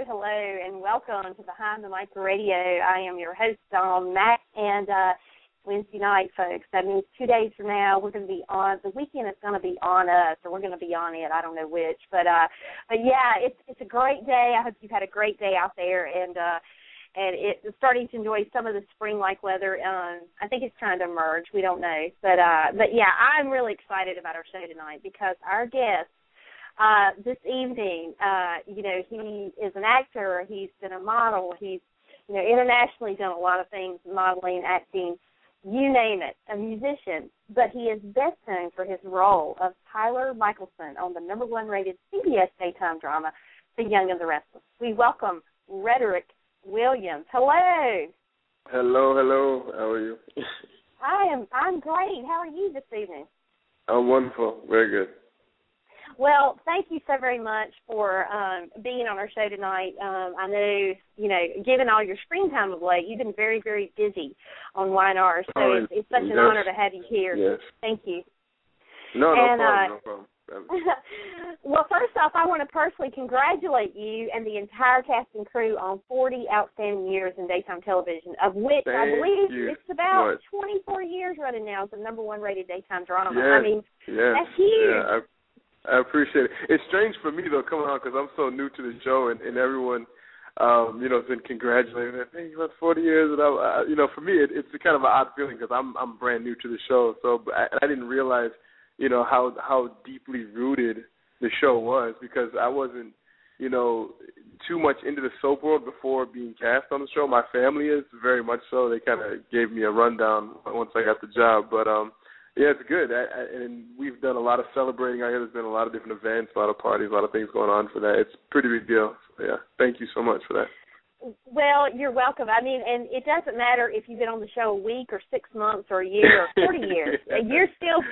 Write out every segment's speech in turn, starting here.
hello, and welcome to Behind the Mic Radio. I am your host, Dawn Mack, and Wednesday night, folks. That means 2 days from now, we're going to be on, the weekend is going to be on us, or we're going to be on it, I don't know which. But yeah, it's a great day. I hope you've had a great day out there, and it's starting to enjoy some of the spring-like weather. I think it's trying to emerge. We don't know. But yeah, I'm really excited about our show tonight because our guest this evening, he is an actor. He's been a model. He's, internationally done a lot of things, modeling, acting, you name it, a musician. But he is best known for his role of Tyler Michaelson on the #1 rated CBS Daytime drama, The Young-and-the-Restless. We welcome Redaric Williams. Hello. Hello. How are you? I'm great. How are you this evening? I'm wonderful. Very good. Well, thank you so very much for being on our show tonight. I know, given all your screen time of late, you've been very, very busy on YNR, so it's such an honor to have you here. Yes. Thank you. No problem. Well, first off, I want to personally congratulate you and the entire cast and crew on 40 outstanding years in daytime television, of which I believe it's about 24 years running now as the #1 rated daytime drama. Yes. I mean, that's huge. Yeah, I appreciate it. It's strange for me, though, coming on because I'm so new to the show, and everyone, has been congratulating me. Hey, you went 40 years, and for me, it's kind of an odd feeling because I'm brand new to the show, so I didn't realize, how deeply rooted the show was because I wasn't, too much into the soap world before being cast on the show. My family is very much so. They kind of gave me a rundown once I got the job, but yeah, it's good, and we've done a lot of celebrating. I hear there's been a lot of different events, a lot of parties, a lot of things going on for that. It's a pretty big deal. So, yeah, thank you so much for that. Well, you're welcome. I mean, and it doesn't matter if you've been on the show a week or 6 months or a year or 40 years.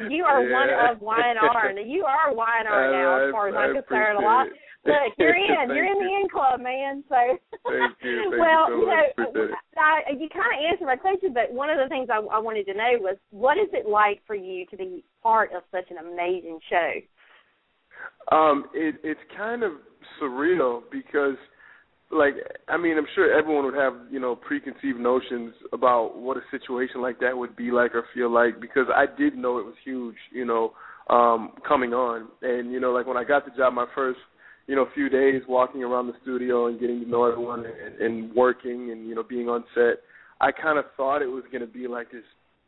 You are one of YNR, and you are YNR now as far as I'm concerned. A lot. Look, you're in the in club, man. So, thank you. Well, you kind of answered my question, but one of the things I wanted to know was, what is it like for you to be part of such an amazing show? It's kind of surreal because, I'm sure everyone would have, preconceived notions about what a situation like that would be like or feel like because I did know it was huge, coming on. And, when I got the job, my first few days walking around the studio and getting to know everyone and working and, being on set, I kind of thought it was going to be like this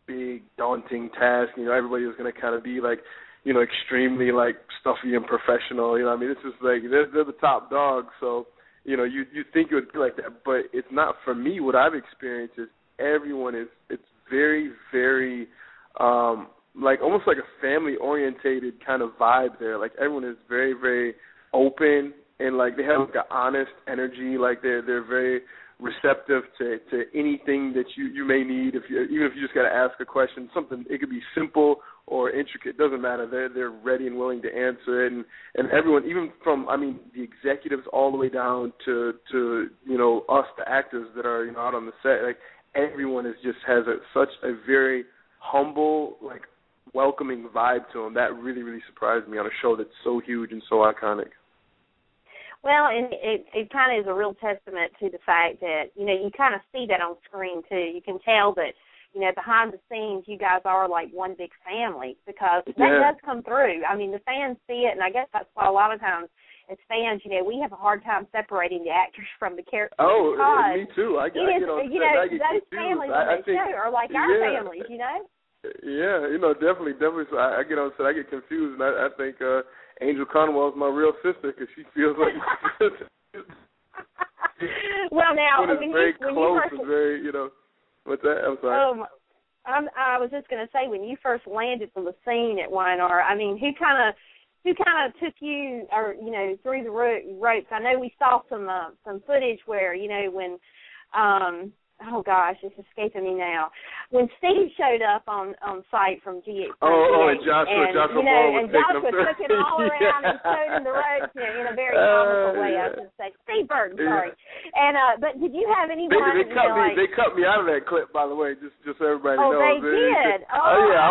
big, daunting task. Everybody was going to kind of be like, extremely like stuffy and professional. This is like, they're the top dogs. So, you think it would be like that, but it's not for me. What I've experienced is everyone it's very, very, like almost like a family-orientated kind of vibe there. Like everyone is very, very open and like they have like an honest energy. Like they're very receptive to anything that you may need. Even if you just got to ask a question, something, it could be simple or intricate, doesn't matter. They're ready and willing to answer it, and everyone, even from the executives all the way down to us, the actors that are out on the set. Like everyone has such a very humble, like welcoming vibe to them. That really, really surprised me on a show that's so huge and so iconic. Well, and it kind of is a real testament to the fact that, you kind of see that on screen, too. You can tell that, behind the scenes, you guys are like one big family because that does come through. The fans see it, and I guess that's why a lot of times as fans, we have a hard time seperating the actors from the characters. Oh, me too. I get on set, I get those confused. families on that show are like our families, Yeah, definitely. So I get on set, I get confused, and I think Angel Conwell is my real sister because she feels like my sister. Well, now, when very close and very, what's that? I'm sorry. I was just going to say, when you first landed on the scene at YNR, who kind of took you, or through the ropes? I know we saw some footage where when. Oh gosh, it's escaping me now. when Steve showed up on site from GX. And Joshua took it all around and showed him the ropes in a very comical way, I should say. Steve Burton, sorry. And but did you have anyone? They cut me out of that clip, by the way, just so everybody knows. Oh, they did. I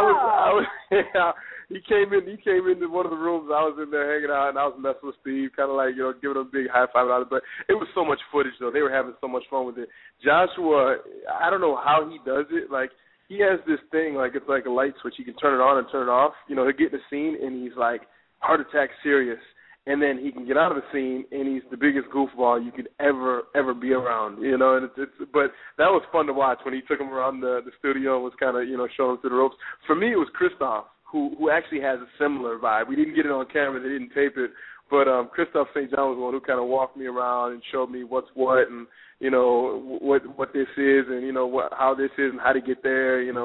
was. Yeah. He came into one of the rooms. I was in there hanging out, and I was messing with Steve, kind of like, giving him a big high five out of it. But it was so much footage, though. They were having so much fun with it. Joshua, I don't know how he does it. Like, he has this thing, like it's like a light switch. He can turn it on and turn it off. He'll get in the scene, and he's like heart attack serious. And then he can get out of the scene, and he's the biggest goofball you could ever be around. And but that was fun to watch when he took him around the studio and was kind of showing him to the ropes. For me, it was Christoph, who actually has a similar vibe. We didn't get it on camera; they didn't tape it. But Christoph St. John was the one who kind of walked me around and showed me what's what, and what this is, and how this is, and how to get there. And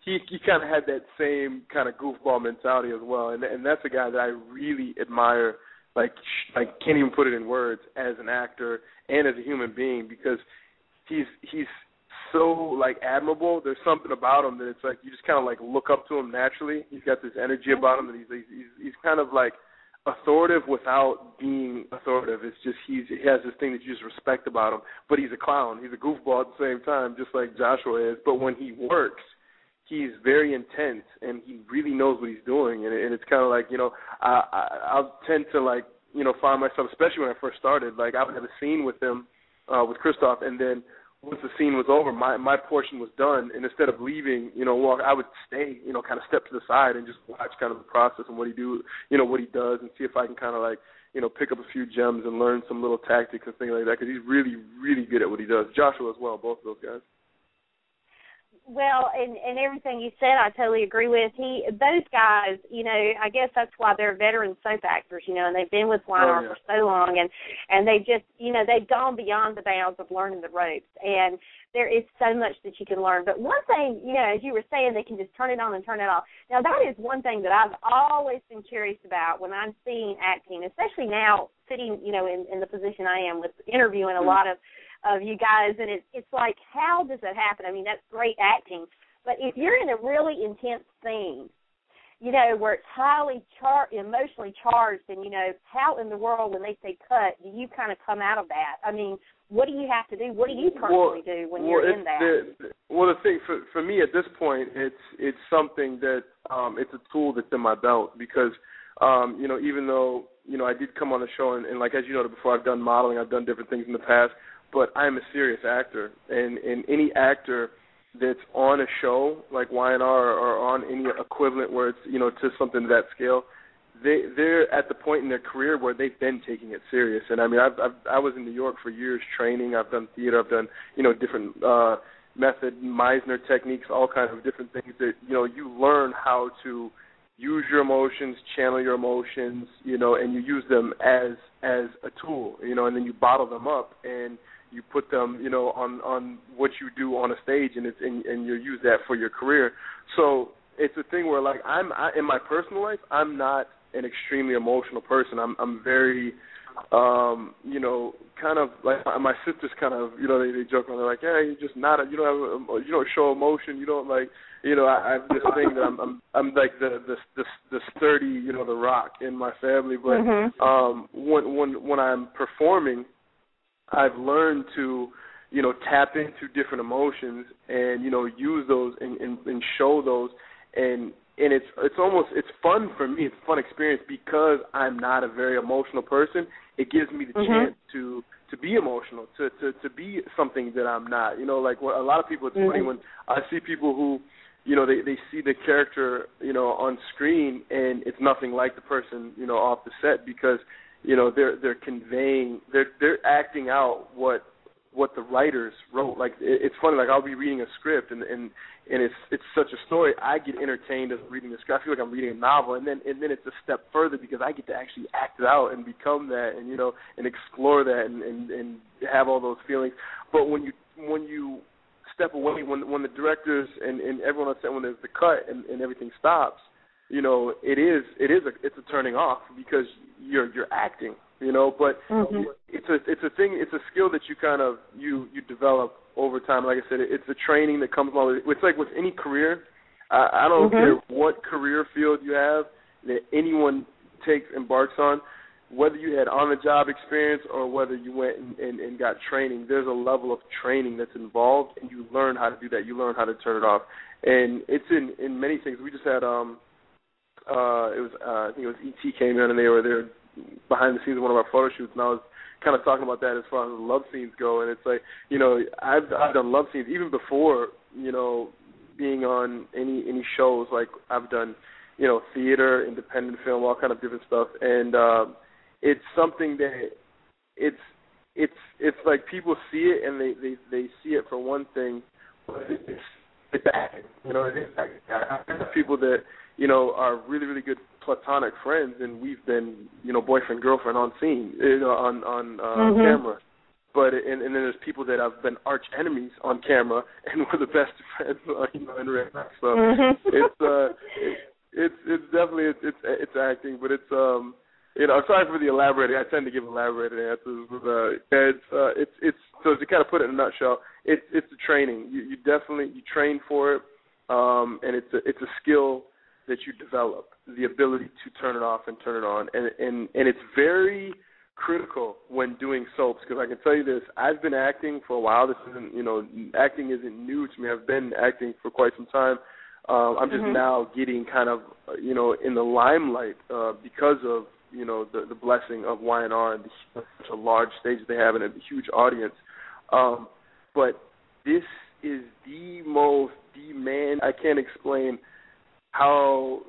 he kind of had that same kind of goofball mentality as well. And that's a guy that I really admire. Like I can't even put it in words, as an actor and as a human being, because he's so like admirable. There's something about him that it's like you just kind of like look up to him naturally. He's got this energy about him that he's kind of like authoritative without being authoritative. It's just he has this thing that you just respect about him. But he's a clown. He's a goofball at the same time, just like Joshua is. But when he works, he's very intense, and he really knows what he's doing. And it's kind of like I'll tend to like find myself, especially when I first started, like I would have a scene with him, with Christoph, and then once the scene was over, my portion was done, and instead of leaving, walk, I would stay, kind of step to the side and just watch kind of the process and what he what he does, and see if I can kind of like, pick up a few gems and learn some little tactics and things like that, because he's really, really good at what he does. Joshua as well, both of those guys. Well, and everything you said, I totally agree with. Those guys, I guess that's why they're veteran soap actors, and they've been with Weiner for so long, and they just, they've gone beyond the bounds of learning the ropes, and there is so much that you can learn. But one thing, as you were saying, they can just turn it on and turn it off. Now, that is one thing that I've always been curious about when I'm seeing acting, especially now sitting, in the position I am with interviewing a lot of you guys, and it's like, how does that happen? I mean, that's great acting, but if you're in a really intense scene, where it's highly emotionally charged, and, how in the world, when they say cut, do you kind of come out of that? I mean, what do you have to do? What do you personally do when you're in that? The thing, for me at this point, it's something that, it's a tool that's in my belt, because, even though, I did come on the show, and like, as you noted before, I've done modeling, I've done different things in the past, but I'm a serious actor, and any actor that's on a show like Y&R or on any equivalent where it's, to something to that scale, they're at the point in their career where they've been taking it serious. And I mean, I was in New York for years training. I've done theater. I've done, different method, Meisner techniques, all kinds of different things that, you learn how to use your emotions, channel your emotions, and you use them as a tool, and then you bottle them up and you put them, on what you do on a stage, and and you use that for your career. So it's a thing where, like, in my personal life, I'm not an extremely emotional person. I'm very, kind of like my sisters kind of, they joke around. They're like, yeah, you're just not, you don't show emotion. You don't like, I have this thing that I'm like the sturdy, the rock in my family. But when I'm performing, I've learned to, tap into different emotions and, use those and show those, and it's fun for me. It's a fun experience because I'm not a very emotional person. It gives me the chance to be emotional, to be something that I'm not. Like a lot of people, it's funny when I see people who, they see the character, on screen, and it's nothing like the person, off the set, because they're conveying, they're acting out what the writers wrote. Like it's funny, like I'll be reading a script and it's such a story. I get entertained as reading the script. I feel like I'm reading a novel, and then it's a step further because I get to actually act it out and become that, and and explore that and have all those feelings. But when you step away, when the directors and everyone on set, when there's the cut and everything stops, it's a turning off because you're acting, you know. But it's a thing. It's a skill that you kind of you develop over time. Like I said, it's a training that comes along with it. It's like with any career. I don't care what career field you have that anyone embarks on, whether you had on-the-job experience or whether you went and got training. There's a level of training that's involved, and you learn how to do that. You learn how to turn it off, and it's in many things. We just had I think it was E.T. came in, and they were there behind the scenes of one of our photo shoots, and I was kind of talking about that as far as love scenes go. And it's like, you know, I've done love scenes even before, you know, being on any shows. Like I've done, you know, theater, independent film, all kind of different stuff, and it's something that it's like people see it and they see it for one thing, but it's acting. You know, it's acting. I have people that, you know, are really, really good platonic friends, and we've been, you know, boyfriend, girlfriend on scene, you know, on camera. But and then there's people that have been arch enemies on camera, and we're the best friends, you know, in real life. So it's definitely it's acting, but it's you know, I'm sorry for the elaborating. I tend to give elaborated answers, but it's so to kind of put it in a nutshell, it's the training. You definitely train for it, and it's a skill that you develop, the ability to turn it off and turn it on, and it's very critical when doing soaps, because I can tell you this, I've been acting for a while. This isn't, you know, acting isn't new to me. I've been acting for quite some time. I'm just now getting kind of, you know, in the limelight because of, you know, the blessing of Y&R and such a large stage they have and a huge audience. But this is the most demand. I can't explain how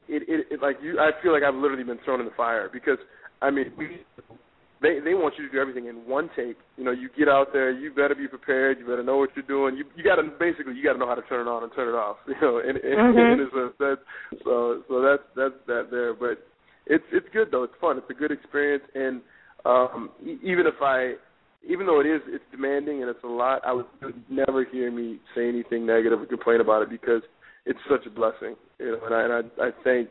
it like you. I feel like I've literally been thrown in the fire because I mean they want you to do everything in one take. You know, you get out there, you better be prepared. You better know what you're doing. You got to know how to turn it on and turn it off. You know, and that's that there. But it's good though. It's fun. It's a good experience, and even though it's demanding and it's a lot, I would never hear me say anything negative or complain about it because it's such a blessing, you know. And I thank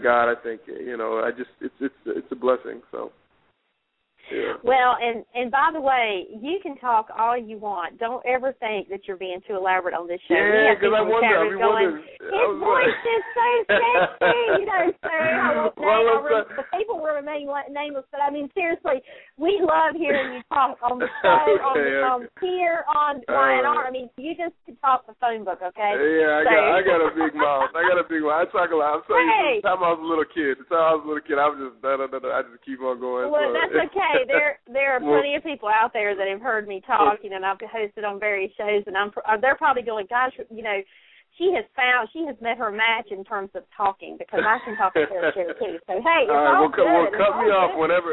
God. I think, you know, it's a blessing. So. Yeah. Well, and by the way, you can talk all you want. Don't ever think that you're being too elaborate on this show. Yeah, because I wonder. His voice is so sexy, you know. So the people will remain nameless, but I mean, seriously, we love hearing you talk on the show, here on Y&R. I mean, you just could talk the phone book, okay? Yeah, I got a big mouth. I talk a lot. I'm telling you, from the time I was a little kid. I was just I just keep on going. Well, that's okay. There are plenty of people out there that have heard me talk, you know, and I've hosted on various shows, and they're probably going, gosh, you know, she has met her match in terms of talking because I can talk a fair share too. So hey, it's all good. Well, cut me off whenever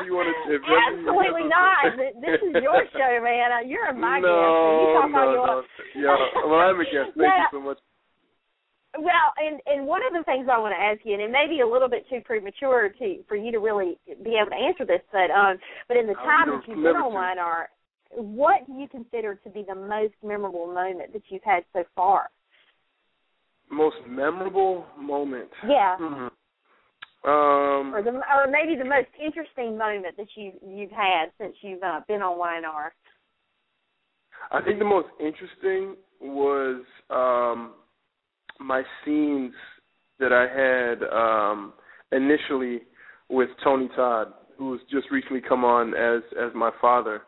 you want to. Absolutely not. This is your show, man. You're my guest. You talk all you want. Yeah. Well, I'm a guest. Thank you so much. Well, and one of the things I want to ask you, and it may be a little bit too premature for you to really be able to answer this, but in the time that you've been on Y&R, what do you consider to be the most memorable moment that you've had so far? Most memorable moment? Yeah. Or maybe the most interesting moment that you've had since you've been on Y&R. I think the most interesting was my scenes that I had initially with Tony Todd, who's just recently come on as my father.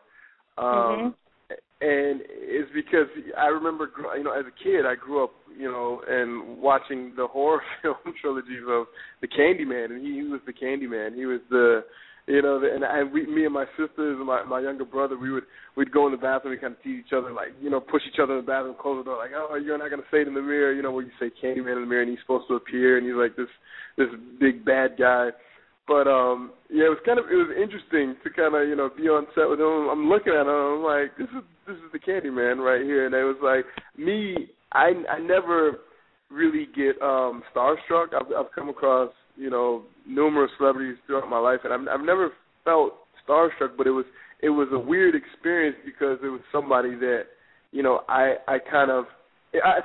And it's because I remember, you know, as a kid, I grew up, you know, and watching the horror film trilogies of the Candyman, and he was the Candyman. He was the, you know, me and my sisters and my younger brother, we'd go in the bathroom, we kind of tease each other, like, you know, push each other in the bathroom, close the door, like, oh, you're not going to say it in the mirror, you know, where you say Candyman in the mirror, and he's supposed to appear, and he's like this big bad guy. But yeah, it was interesting to kind of, you know, be on set with him. I'm looking at him, I'm like, this is the Candyman right here, and it was like me. I never really get starstruck. I've come across, you know, numerous celebrities throughout my life, and I've never felt starstruck. But it was a weird experience because it was somebody that, you know, I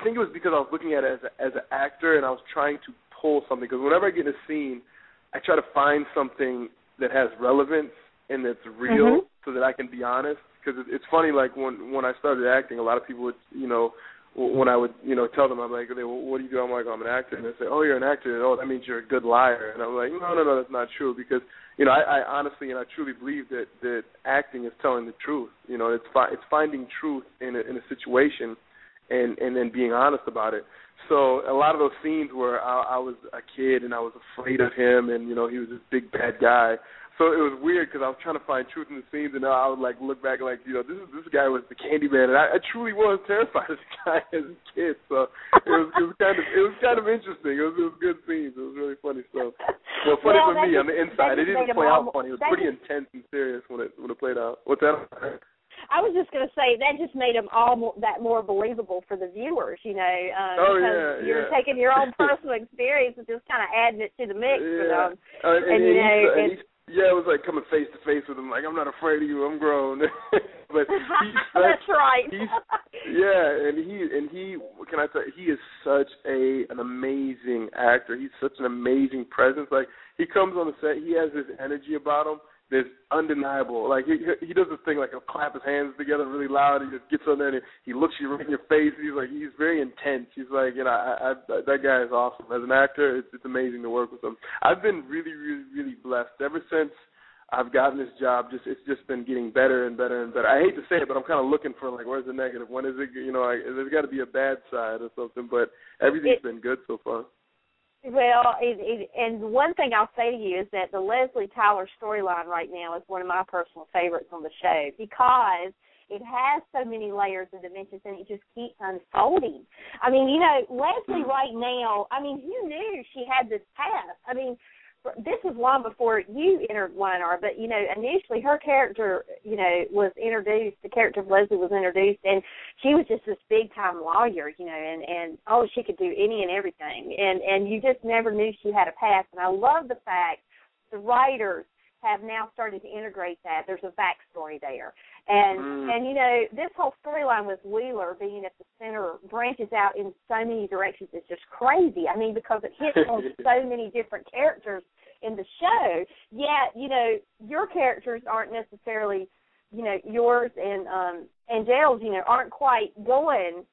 think it was because I was looking at it as an actor, and I was trying to pull something. Because whenever I get in a scene, I try to find something that has relevance and that's real, so that I can be honest. Because it's funny, like when I started acting, a lot of people would, when I would, tell them, I'm like, well, what do you do? I'm like, I'm an actor. And they say, oh, you're an actor. And, oh, that means you're a good liar. And I'm like, no, that's not true. Because, I honestly and I truly believe that acting is telling the truth. It's finding truth in a situation and then being honest about it. So a lot of those scenes where I was a kid and I was afraid of him and, he was this big bad guy. So it was weird because I was trying to find truth in the scenes, and I would look back this guy was the Candyman, and I truly was terrified of this guy as a kid. So it was kind of interesting. It was good scenes. It was really funny stuff. Well, funny for me on the inside. It didn't play out funny. It was pretty intense and serious when it played out. What's that? I was just going to say that just made them all more believable for the viewers, because you're taking your own personal experience and just kind of adding it to the mix for them. It was like coming face to face with him, like, I'm not afraid of you, I'm grown. But that's right. And he can I tell you, he is such an amazing actor. He's such an amazing presence. Like, he comes on the set, he has this energy about him that's undeniable. Like, he does this thing, like, he'll clap his hands together really loud. He just gets on there and he looks you right in your face. He's very intense. He's like, that guy is awesome. As an actor, it's amazing to work with him. I've been really, really, really blessed. Ever since I've gotten this job, it's just been getting better and better and better. I hate to say it, but I'm kind of looking for, like, where's the negative? When is it, there's got to be a bad side or something, but everything's been good so far. Well, and one thing I'll say to you is that the Leslie Tyler storyline right now is one of my personal favorites on the show because it has so many layers and dimensions, and it just keeps unfolding. I mean, Leslie right now, who knew she had this past? This was long before you entered Y&R, but, initially her character, was introduced, the character of Leslie was introduced, and she was just this big-time lawyer, and she could do any and everything, and you just never knew she had a past, and I love the fact the writers have now started to integrate that. There's a backstory there. And this whole storyline with Wheeler being at the center branches out in so many directions. It's just crazy. Because it hits on so many different characters in the show. Yet, your characters aren't necessarily, yours and Jail's, aren't quite going.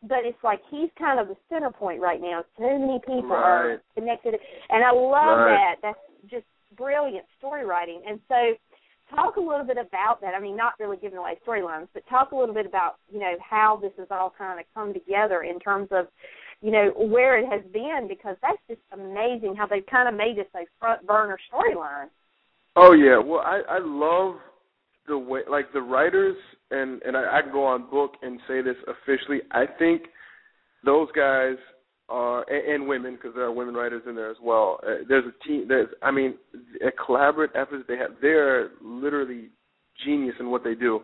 But it's like he's kind of the center point right now. So many people are connected. And I love that. That's just brilliant story writing. And so talk a little bit about that. Not really giving away storylines, but talk a little bit about, how this has all kind of come together in terms of, where it has been, because that's just amazing how they've kind of made this a front burner storyline. Oh, yeah. Well, I love the way, like, the writers, and I can go on book and say this officially, I think those guys are, and women, because there are women writers in there as well. There's a team. A collaborative effort they have. They're literally genius in what they do,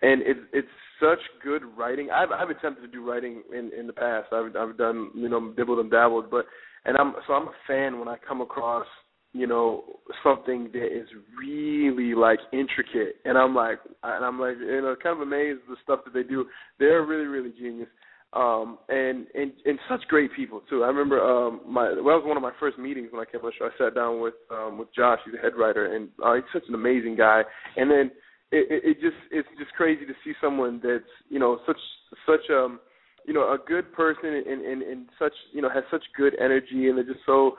and it's such good writing. I've attempted to do writing in the past. I've done dibbled and dabbled, I'm a fan when I come across something that is really like intricate, and I'm like kind of amazed at the stuff that they do. They're really, really genius. And such great people too. I remember that was one of my first meetings when I came on the show. I sat down with Josh, he's the head writer, and he's such an amazing guy. And then it's just crazy to see someone that's such a good person and such has such good energy, and they're just so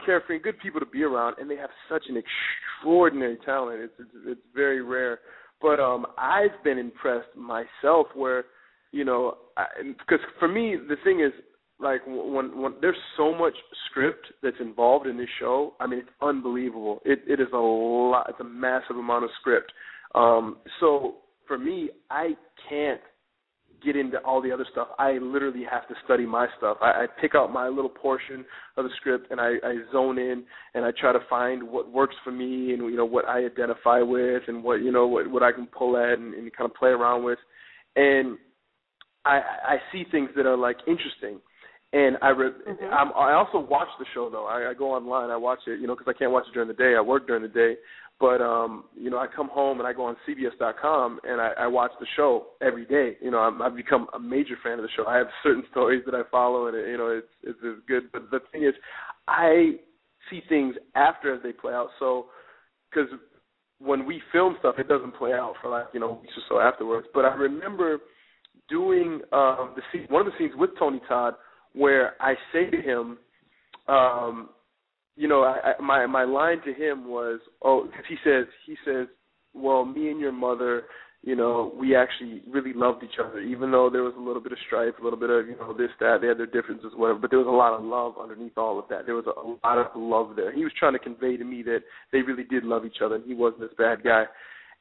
carefree and good people to be around, and they have such an extraordinary talent. It's very rare. But I've been impressed myself where because for me, the thing is, like, when there's so much script that's involved in this show, it's unbelievable. It is a lot. It's a massive amount of script. So for me, I can't get into all the other stuff. I literally have to study my stuff. I pick out my little portion of the script, and I zone in, and I try to find what works for me and, what I identify with and what I can pull at and kind of play around with. And I see things that are, like, interesting. And I also watch the show, though. I go online. I watch it, because I can't watch it during the day. I work during the day. But, I come home and I go on CBS.com and I watch the show every day. I've become a major fan of the show. I have certain stories that I follow, and, it's good. But the thing is, I see things after as they play out. So because when we film stuff, it doesn't play out for like, weeks or so afterwards. But I remember doing one of the scenes with Tony Todd where I say to him, my line to him was, because he says, well, me and your mother, we actually really loved each other, even though there was a little bit of strife, a little bit of, this, that, they had their differences, whatever, but there was a lot of love underneath all of that. There was a lot of love there. He was trying to convey to me that they really did love each other, and he wasn't this bad guy,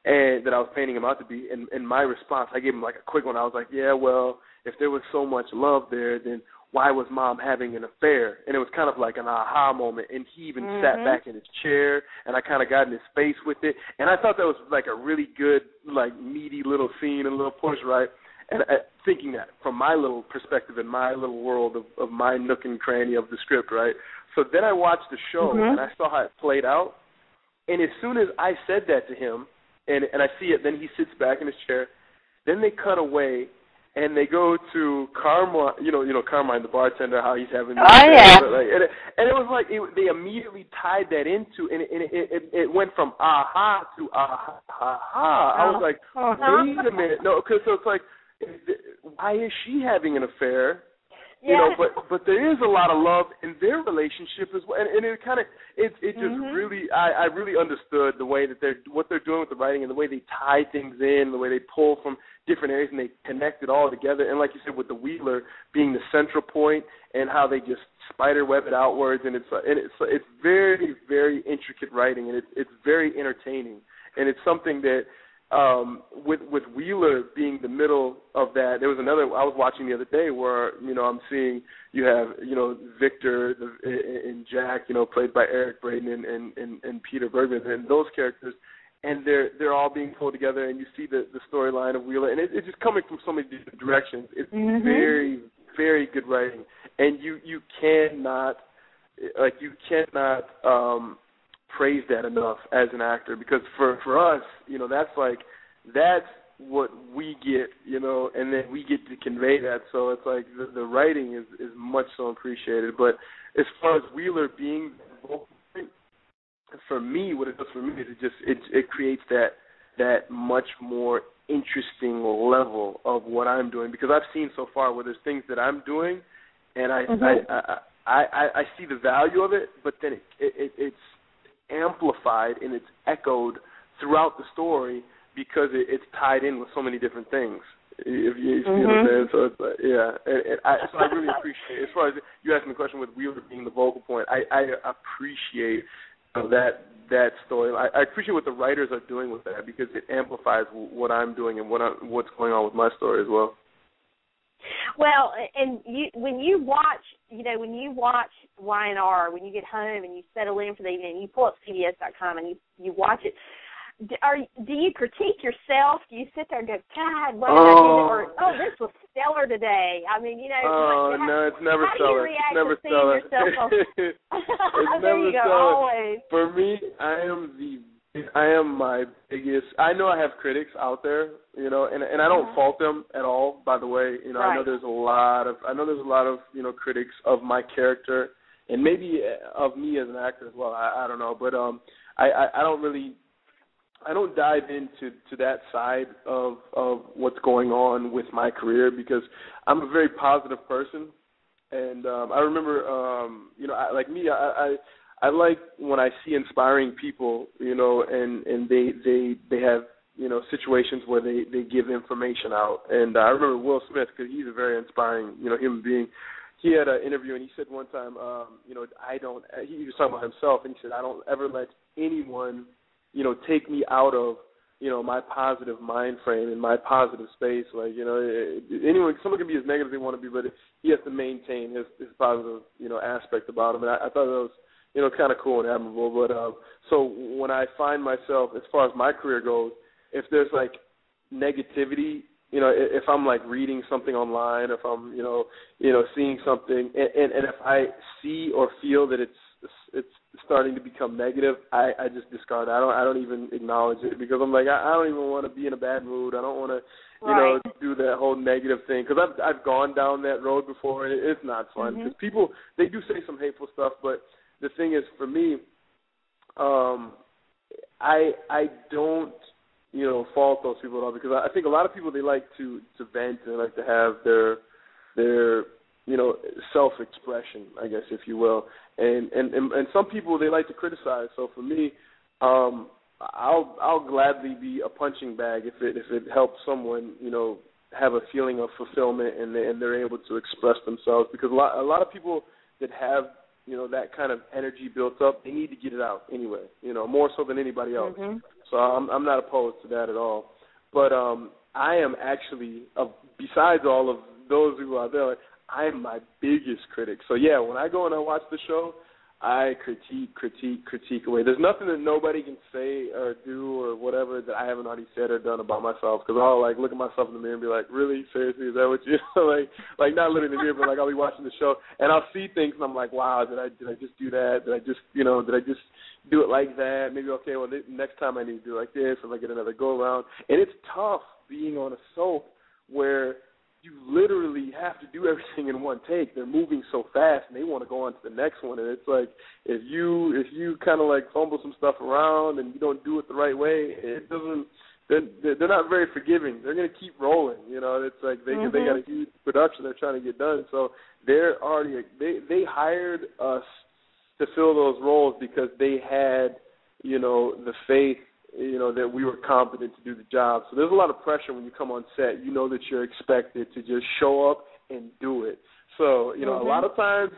and that I was painting him out to be. And my response, I gave him like a quick one. I was like, yeah, well, if there was so much love there, then why was Mom having an affair? And it was kind of like an aha moment, and he even sat back in his chair, and I kind of got in his face with it, and I thought that was like a really good, like, meaty little scene and little push, right? And thinking that from my little perspective in my little world of my nook and cranny of the script, right? So then I watched the show, and I saw how it played out, and as soon as I said that to him, and I see it, then he sits back in his chair, then they cut away, and they go to Carmine, the bartender, how he's having. And it was like they immediately tied that into, and it went from aha to aha. I was like, wait a minute, no, because so it's like, why is she having an affair? But there is a lot of love in their relationship as well, and it kind of it just really I really understood the way that what they're doing with the writing and the way they tie things in, the way they pull from different areas and they connect it all together. And like you said, with the Wheeler being the central point and how they just spider web it outwards, and it's very, very intricate writing, and it's very entertaining, and it's something that. With Wheeler being the middle of that, there was another I was watching the other day where I'm seeing you have Victor and Jack played by Eric Braeden and Peter Bergman and those characters, and they're all being pulled together, and you see the storyline of Wheeler, and it's just coming from so many different directions. It's very, very good writing, and you cannot praise that enough as an actor, because for us, that's what we get, and then we get to convey that. So it's like the writing is much so appreciated. But as far as Wheeler being vocal, for me, what it does for me is it creates that much more interesting level of what I'm doing, because I've seen so far where there's things that I'm doing, and I see the value of it, but then it's amplified and it's echoed throughout the story because it's tied in with so many different things. If you know what I'm saying? So it's like, so I really appreciate it. As far as you asking the question with Wheeler being the vocal point, I appreciate that story. I appreciate what the writers are doing with that, because it amplifies what I'm doing and what's going on with my story as well. Well, and when you watch Y&R, when you get home and you settle in for the evening, you pull up CBS.com and you watch it, do you critique yourself? Do you sit there and go, God, what did I do? Or, this was stellar today. I mean, no, it's never stellar. It's never stellar. It's never you go, stellar. always. For me, I am my biggest. I know I have critics out there, and I don't fault them at all. By the way, right. I know there's a lot of critics of my character, and maybe of me as an actor as well. I don't know, but I don't dive into that side of what's going on with my career, because I'm a very positive person, and I remember, I like when I see inspiring people, and they have, situations where they give information out. And I remember Will Smith, because he's a very inspiring, human being. He had an interview, and he said one time, he was talking about himself, and he said, I don't ever let anyone, take me out of, my positive mind frame and my positive space. Like, someone can be as negative as they want to be, but he has to maintain his positive, aspect about him. And I thought that was, kind of cool and admirable. But so when I find myself, as far as my career goes, if there's like negativity, if I'm like reading something online, if I'm, seeing something, and if I see or feel that it's starting to become negative, I just discard it. I don't even acknowledge it, because I'm like, I don't even want to be in a bad mood. I don't want to, do that whole negative thing, because I've gone down that road before, and it's not fun, because people, they do say some hateful stuff, but the thing is, for me, I don't, fault those people at all, because I think a lot of people, they like to vent and like to have their self-expression, I guess, if you will. And some people, they like to criticize. So for me, I'll gladly be a punching bag if it helps someone, have a feeling of fulfillment and they're able to express themselves, because a lot of people that have that kind of energy built up, they need to get it out anyway, more so than anybody else. Mm-hmm. So I'm not opposed to that at all. But I am actually, besides all of those who are there, I am my biggest critic. So yeah, when I go and I watch the show, I critique away. There's nothing that nobody can say or do or whatever that I haven't already said or done about myself, because I'll look at myself in the mirror and be like, really, seriously, is that what you like not looking in the mirror, but I'll be watching the show and I'll see things and I'm like, wow, did I just do that? Did I just do it like that? Maybe, okay, well, next time I need to do it like this, or I get another go around. And it's tough being on a soap where you literally have to do everything in one take. They're moving so fast, and they want to go on to the next one. And it's like, if you kind of fumble some stuff around and you don't do it the right way, it doesn't. They're not very forgiving. They're going to keep rolling. It's like they got a huge production they're trying to get done. So they're already they hired us to fill those roles because they had the faith, that we were competent to do the job. So there's a lot of pressure when you come on set. That you're expected to just show up and do it. So, a lot of times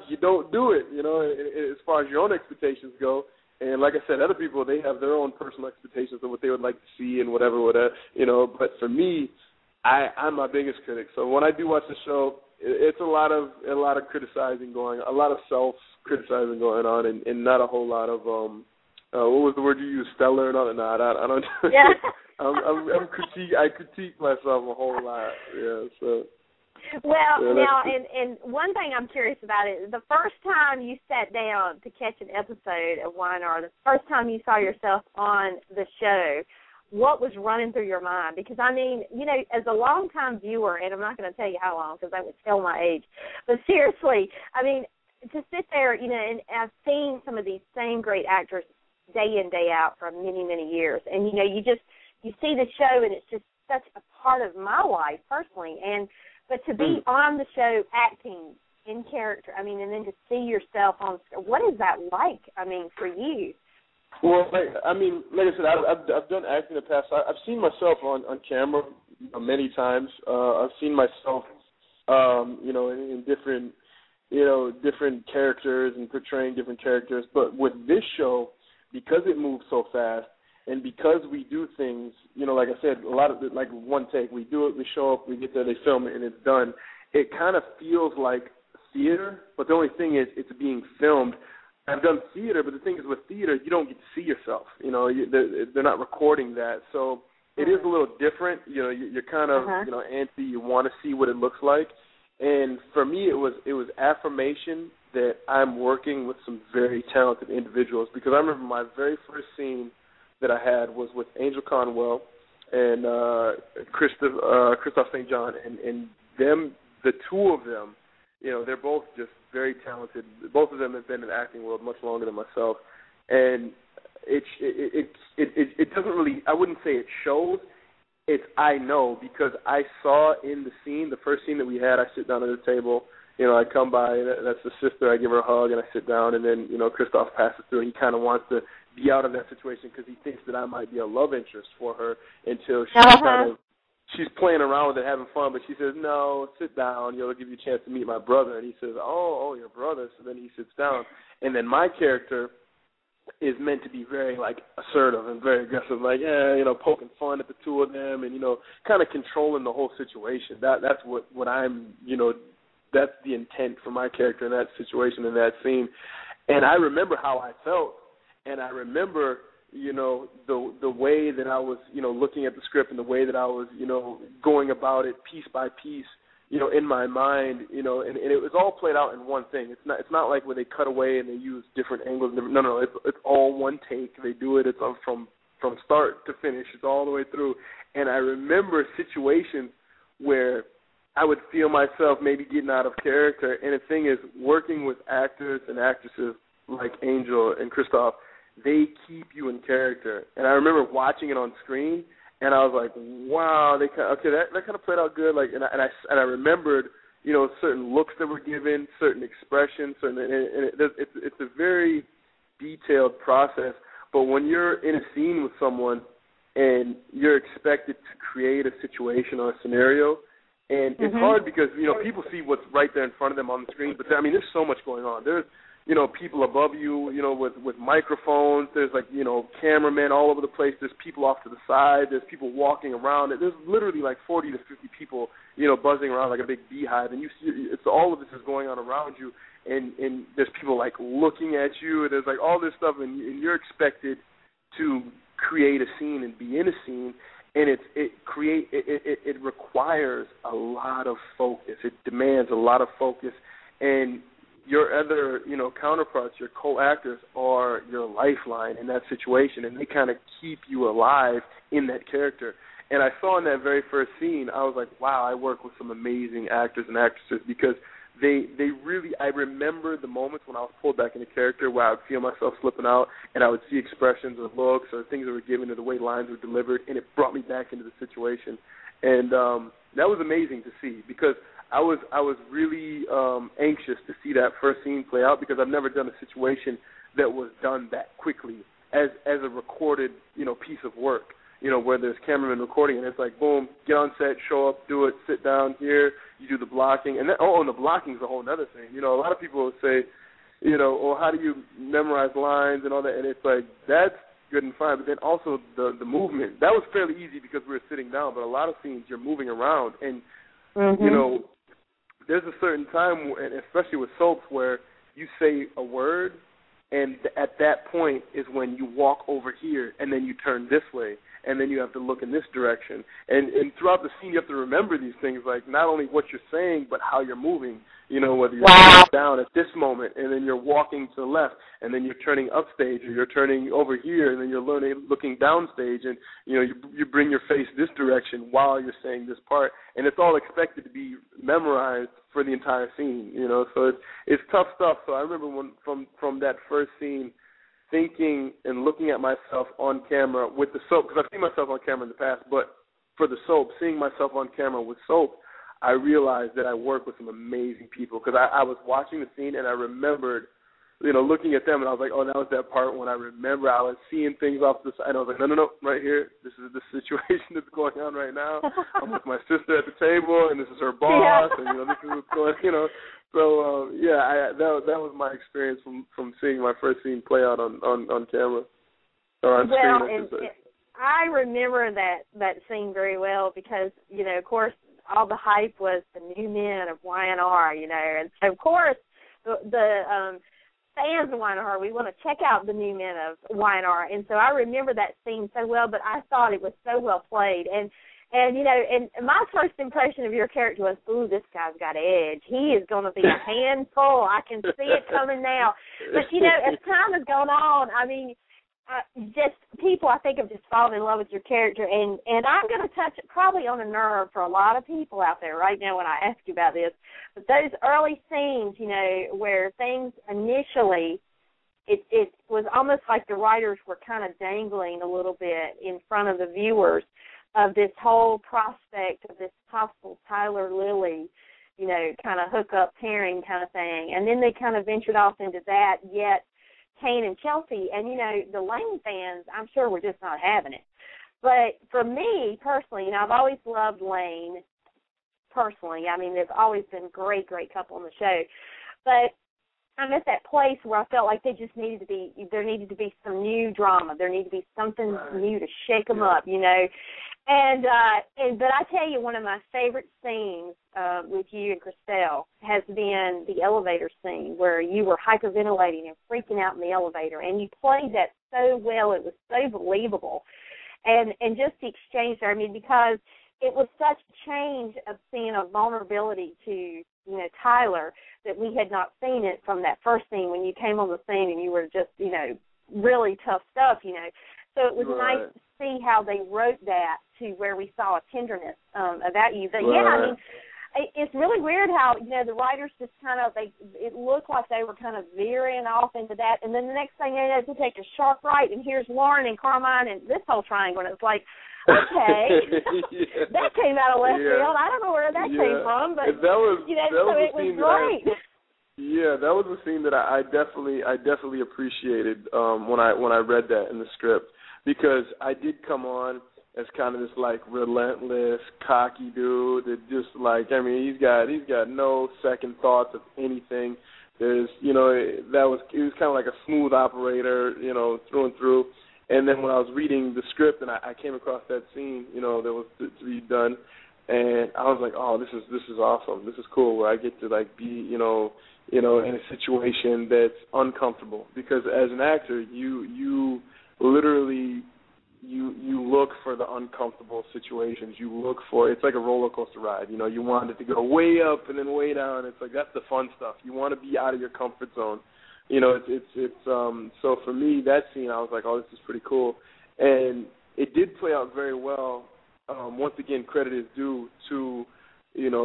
you don't do it, as far as your own expectations go. And like I said, other people, they have their own personal expectations of what they would like to see and whatever. But for me, I'm my biggest critic. So when I do watch the show, it's a lot of criticizing going, a lot of self-criticizing going on, and not a whole lot of what was the word you used? Stellar and all that? No, I don't. Yeah. I critique myself a whole lot. Yeah. So. Well, yeah, now, and one thing I'm curious about is the first time you sat down to catch an episode of Y&R, the first time you saw yourself on the show, what was running through your mind? Because, I mean, as a longtime viewer, and I'm not going to tell you how long because that would tell my age, but seriously, I mean, to sit there, and I've seen some of these same great actors day in, day out for many, many years. And, you see the show, and it's just such a part of my life personally. But to be on the show acting in character, I mean, and then to see yourself on screen, what is that like, I mean, for you? Well, like I said, I've done acting in the past. I've seen myself on camera many times. I've seen myself, in different, different characters and portraying different characters. But with this show, because it moves so fast, and because we do things, like I said, a lot of it, like one take, we do it, we show up, we get there, they film it, and it's done. It kind of feels like theater, but the only thing is it's being filmed. I've done theater, but the thing is with theater, you don't get to see yourself. They're not recording that, so it is a little different. You're kind of, antsy. You want to see what it looks like. And for me, it was affirmation that I'm working with some very talented individuals, because I remember my very first scene that I had was with Angel Conwell and Christoph St. John, and them, the two of them, they're both just very talented. Both of them have been in the acting world much longer than myself, and it doesn't really, I wouldn't say it shows. It's I know, because I saw in the scene, the first scene that we had, I sit down at the table. I come by, that's the sister, I give her a hug, and I sit down, and then, Christoph passes through, and he kind of wants to be out of that situation because he thinks that I might be a love interest for her until she's playing around with it, having fun, but she says, no, sit down, it'll give you a chance to meet my brother. And he says, oh, your brother. So then he sits down. And then my character is meant to be very, assertive and very aggressive, poking fun at the two of them and, kind of controlling the whole situation. That's what I'm, that's the intent for my character in that situation, in that scene. And I remember how I felt, and I remember, the way that I was, looking at the script and the way that I was, going about it piece by piece, in my mind, and it was all played out in one thing. It's not like where they cut away and they use different angles. No, it's all one take. They do it. It's from start to finish. It's all the way through. And I remember situations where I would feel myself maybe getting out of character. And the thing is, working with actors and actresses like Angel and Christoph, they keep you in character. And I remember watching it on screen, and I was like, wow, that kind of played out good. Like, and I remembered, you know, certain looks that were given, certain expressions, it's a very detailed process. But when you're in a scene with someone and you're expected to create a situation or a scenario, and it's hard because, you know, people see what's right there in front of them on the screen, but I mean, there's so much going on. There's, you know, people above you, you know, with microphones. There's, like, you know, cameramen all over the place. There's people off to the side. There's people walking around. There's literally like 40 to 50 people, you know, buzzing around like a big beehive. And you see, it's all of this is going on around you. And there's people, like, looking at you. And there's, like, all this stuff. And you're expected to create a scene and be in a scene. And it requires a lot of focus. It demands a lot of focus. And your other, you know, counterparts, your co-actors, are your lifeline in that situation, and they kind of keep you alive in that character. And I saw in that very first scene, I was like, wow, I work with some amazing actors and actresses, because they really, I remember the moments when I was pulled back into character where I would feel myself slipping out, and I would see expressions or looks or things that were given or the way lines were delivered, and it brought me back into the situation. And that was amazing to see, because I was really anxious to see that first scene play out, because I've never done a situation that was done that quickly as a recorded, you know, piece of work, you know, where there's cameramen recording, and it's like, boom, get on set, show up, do it, sit down here, you do the blocking, and then, and the blocking is a whole other thing. You know, a lot of people will say, you know, oh, how do you memorize lines and all that, and it's like, that's good and fine, but then also the movement. That was fairly easy because we were sitting down, but a lot of scenes you're moving around, and, you know, there's a certain time, and especially with soaps, where you say a word, and at that point is when you walk over here, and then you turn this way, and then you have to look in this direction. And throughout the scene, you have to remember these things, like not only what you're saying, but how you're moving. You know, whether you're sitting down at this moment, and then you're walking to the left, and then you're turning upstage, or you're turning over here, and then you're looking downstage, and, you know, you bring your face this direction while you're saying this part, and it's all expected to be memorized for the entire scene, you know, so it's tough stuff. So I remember from that first scene, thinking and looking at myself on camera with the soap, because I've seen myself on camera in the past, but for the soap, seeing myself on camera with soap, I realized that I work with some amazing people, because I was watching the scene and I remembered, you know, looking at them, and I was like, oh, that was that part when I remember I was seeing things off the side, and I was like, no, right here, this is the situation that's going on right now. I'm with my sister at the table, and this is her boss, and, you know, this is what's going, you know. So, that was my experience from seeing my first scene play out on camera, or on screen, I should say. I remember that scene very well, because, you know, of course, all the hype was the new men of Y&R, you know, and so, of course, the fans of Y&R, we want to check out the new men of Y&R, and so I remember that scene so well, but I thought it was so well played, and you know, and my first impression of your character was, ooh, this guy's got edge. He is going to be a handful. I can see it coming now. But, you know, as time has gone on, I mean, just people, I think, have just fallen in love with your character, and I'm going to touch probably on a nerve for a lot of people out there right now when I ask you about this, but those early scenes, you know, where things initially, it was almost like the writers were kind of dangling a little bit in front of the viewers of this whole prospect of this possible Tyler Lily, you know, kind of hookup pairing kind of thing, and then they kind of ventured off into that, yet Kane and Chelsea, and, you know, the Lane fans, I'm sure, were just not having it. But for me, personally, you know, I've always loved Lane, personally. I mean, they've always been a great, great couple on the show. But I'm at that place where I felt like there needed to be some new drama. There needed to be something new to shake them up, you know. But I tell you, one of my favorite scenes with you and Christelle has been the elevator scene where you were hyperventilating and freaking out in the elevator, and you played that so well. It was so believable, and just the exchange there. I mean, because it was such a change of seeing a vulnerability to, you know, Tyler, that we had not seen it from that first scene when you came on the scene and you were just, you know, really tough stuff, you know. So it was nice to see how they wrote that to where we saw a tenderness about you. But, yeah, I mean, it's really weird how, the writers just kind of, it looked like they were kind of veering off into that, and then the next thing they know, they take a sharp right, and here's Lauren and Carmine and this whole triangle, and it's like, okay, that came out of left field. I don't know where that came from, but that was so it was great. That was a scene that I definitely appreciated when I read that in the script, because I did come on as kind of this like relentless, cocky dude that just he's got no second thoughts of anything. There's he was kind of like a smooth operator, through and through. And then when I was reading the script and I came across that scene, that was to be done, and I was like, oh, this is awesome. This is cool, where I get to be, in a situation that's uncomfortable, because as an actor, you literally you look for the uncomfortable situations. You look for, it's like a roller coaster ride. You want it to go way up and then way down. It's like, that's the fun stuff. You want to be out of your comfort zone. So for me, that scene, I was like, oh, this is pretty cool. And it did play out very well. Once again, credit is due to,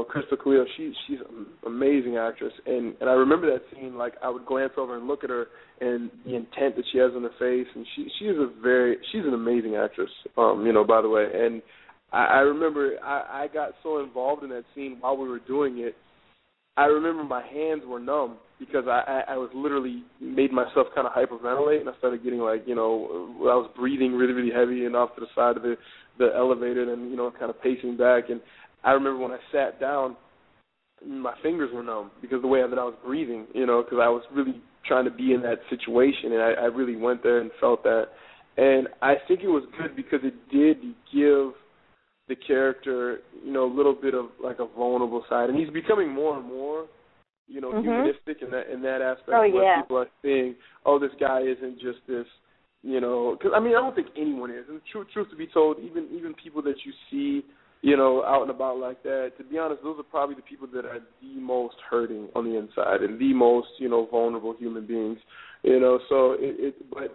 Crystal Khalil. She's an amazing actress. And I remember that scene, I would glance over and look at her and the intent that she has on her face. And she's an amazing actress, by the way. And I remember I got so involved in that scene while we were doing it. I remember my hands were numb because I was literally made myself kind of hyperventilate, and I started getting I was breathing really, really heavy and off to the side of the elevator and, kind of pacing back. And I remember when I sat down, my fingers were numb because of the way that I was breathing, because I was really trying to be in that situation, and I really went there and felt that. And I think it was good because it did give the character, a little bit of a vulnerable side, and he's becoming more and more, humanistic in that aspect. Where people are saying, "Oh, this guy isn't just this," because I don't think anyone is. And truth to be told, even people that you see, out and about like that, to be honest, those are probably the people that are the most hurting on the inside and the most, vulnerable human beings. So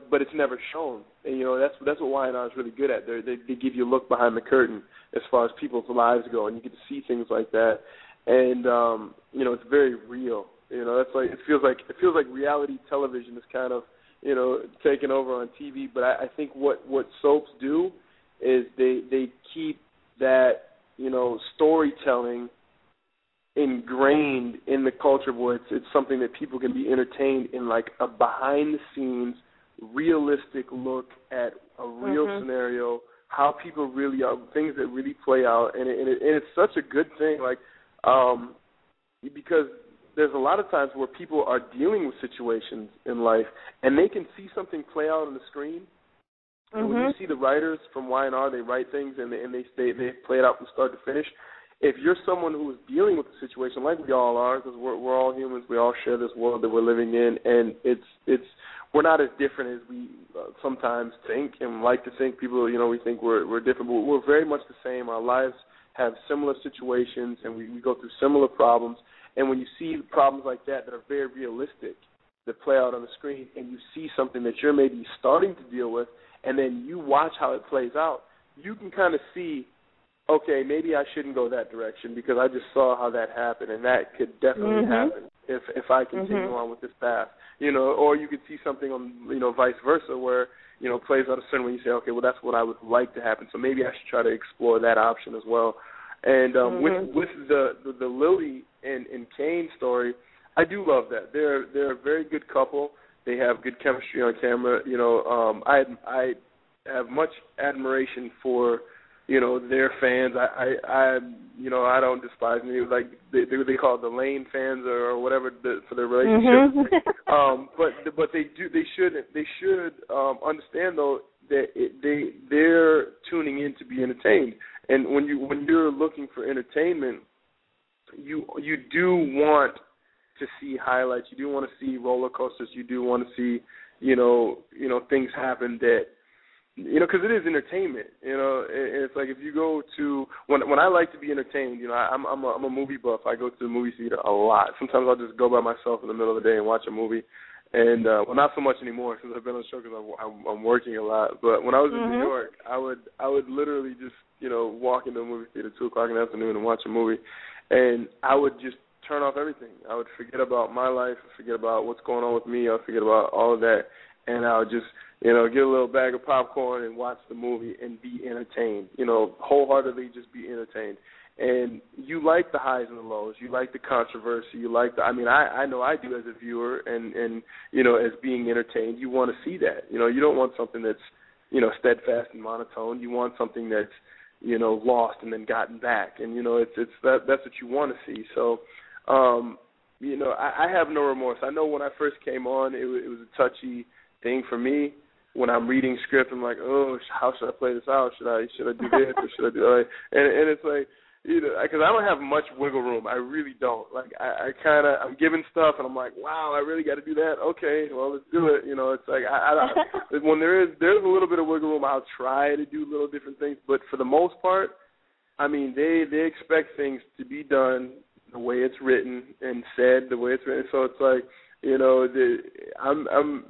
but it's never shown, and that's what Y&R is really good at. They give you a look behind the curtain as far as people's lives go, and you get to see things like that, and it's very real. That's it feels like reality television is kind of taken over on TV. But I think what soaps do is they keep that storytelling ingrained in the culture where it's something that people can be entertained in, a behind-the-scenes, realistic look at a real scenario, how people really are, things that really play out, and it's such a good thing, because there's a lot of times where people are dealing with situations in life, and they can see something play out on the screen. And when you see the writers from Y&R, they write things and they play it out from start to finish. If you're someone who is dealing with a situation like we all are, because we're all humans, we all share this world that we're living in, and we're not as different as we sometimes think and like to think. People, we think we're different, but we're very much the same. Our lives have similar situations, and we go through similar problems. And when you see problems like that are very realistic, that play out on the screen, and you see something that you're maybe starting to deal with, and then you watch how it plays out, you can kind of see, okay, maybe I shouldn't go that direction because I just saw how that happened, and that could definitely happen if I continue on with this path. Or you could see something on, vice versa, where, plays out a certain way, you say, okay, well, that's what I would like to happen, so maybe I should try to explore that option as well. And with the Lily and Kane story, I do love that. They're a very good couple. They have good chemistry on camera. I have much admiration for, their fans. I don't despise them. They call it the Lane fans or whatever for their relationship. But they should understand though that they're tuning in to be entertained. And when you're looking for entertainment, you do want to see highlights. You do want to see roller coasters. You do want to see, things happen that, because it is entertainment. And it's like if you go to when I like to be entertained, I'm a movie buff. I go to the movie theater a lot. Sometimes I'll just go by myself in the middle of the day and watch a movie. And not so much anymore since I've been on the show because I'm working a lot. But when I was in New York, I would literally just walk into a movie theater at 2:00 in the afternoon and watch a movie. and I would just turn off everything. I would forget about my life, forget about what's going on with me, I would forget about all of that, and I would just, get a little bag of popcorn and watch the movie and be entertained, wholeheartedly just be entertained. And you like the highs and the lows. You like the controversy. You like I know I do as a viewer and as being entertained. You want to see that. You don't want something that's, steadfast and monotone. You want something that's, lost and then gotten back. And, that's what you want to see. So, I have no remorse. I know when I first came on, it was a touchy thing for me. When I'm reading script, I'm like, oh, how should I play this out? Should I do this or should I do that? And it's like, because I don't have much wiggle room. I really don't. Like, I'm given stuff, and I'm like, wow, I really got to do that? Okay, well, let's do it. It's like, when there's a little bit of wiggle room, I'll try to do little different things. But for the most part, they expect things to be done the way it's written and said the way it's written. So it's like, I'm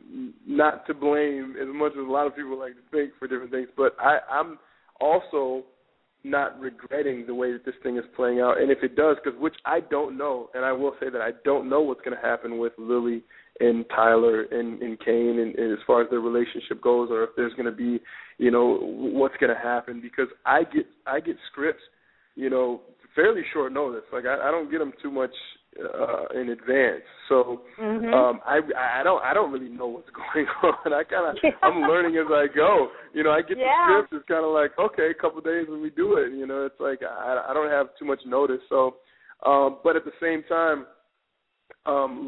not to blame as much as a lot of people like to think for different things, but I'm also not regretting the way that this thing is playing out. And if it does, which I don't know, and I will say that I don't know what's going to happen with Lily and Tyler and Kane and as far as their relationship goes, or if there's going to be, what's going to happen, because I get scripts, fairly short notice. Like I don't get them too much in advance, so I don't really know what's going on. I'm learning as I go. I get the script. It's kind of like, okay, a couple of days when we do it. It's like I don't have too much notice. So, but at the same time,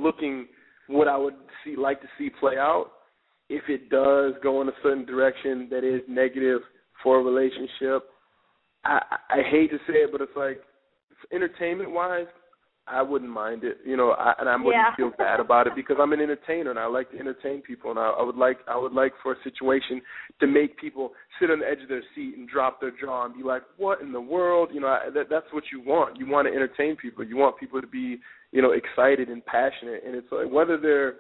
looking what I would like to see play out, if it does go in a certain direction that is negative for a relationship, I hate to say it, but it's like, entertainment-wise, I wouldn't mind it, and I wouldn't feel bad about it, because I'm an entertainer and I like to entertain people, and I would like for a situation to make people sit on the edge of their seat and drop their jaw and be like, what in the world? That's what you want. You want to entertain people. You want people to be, excited and passionate, and it's like whether they're,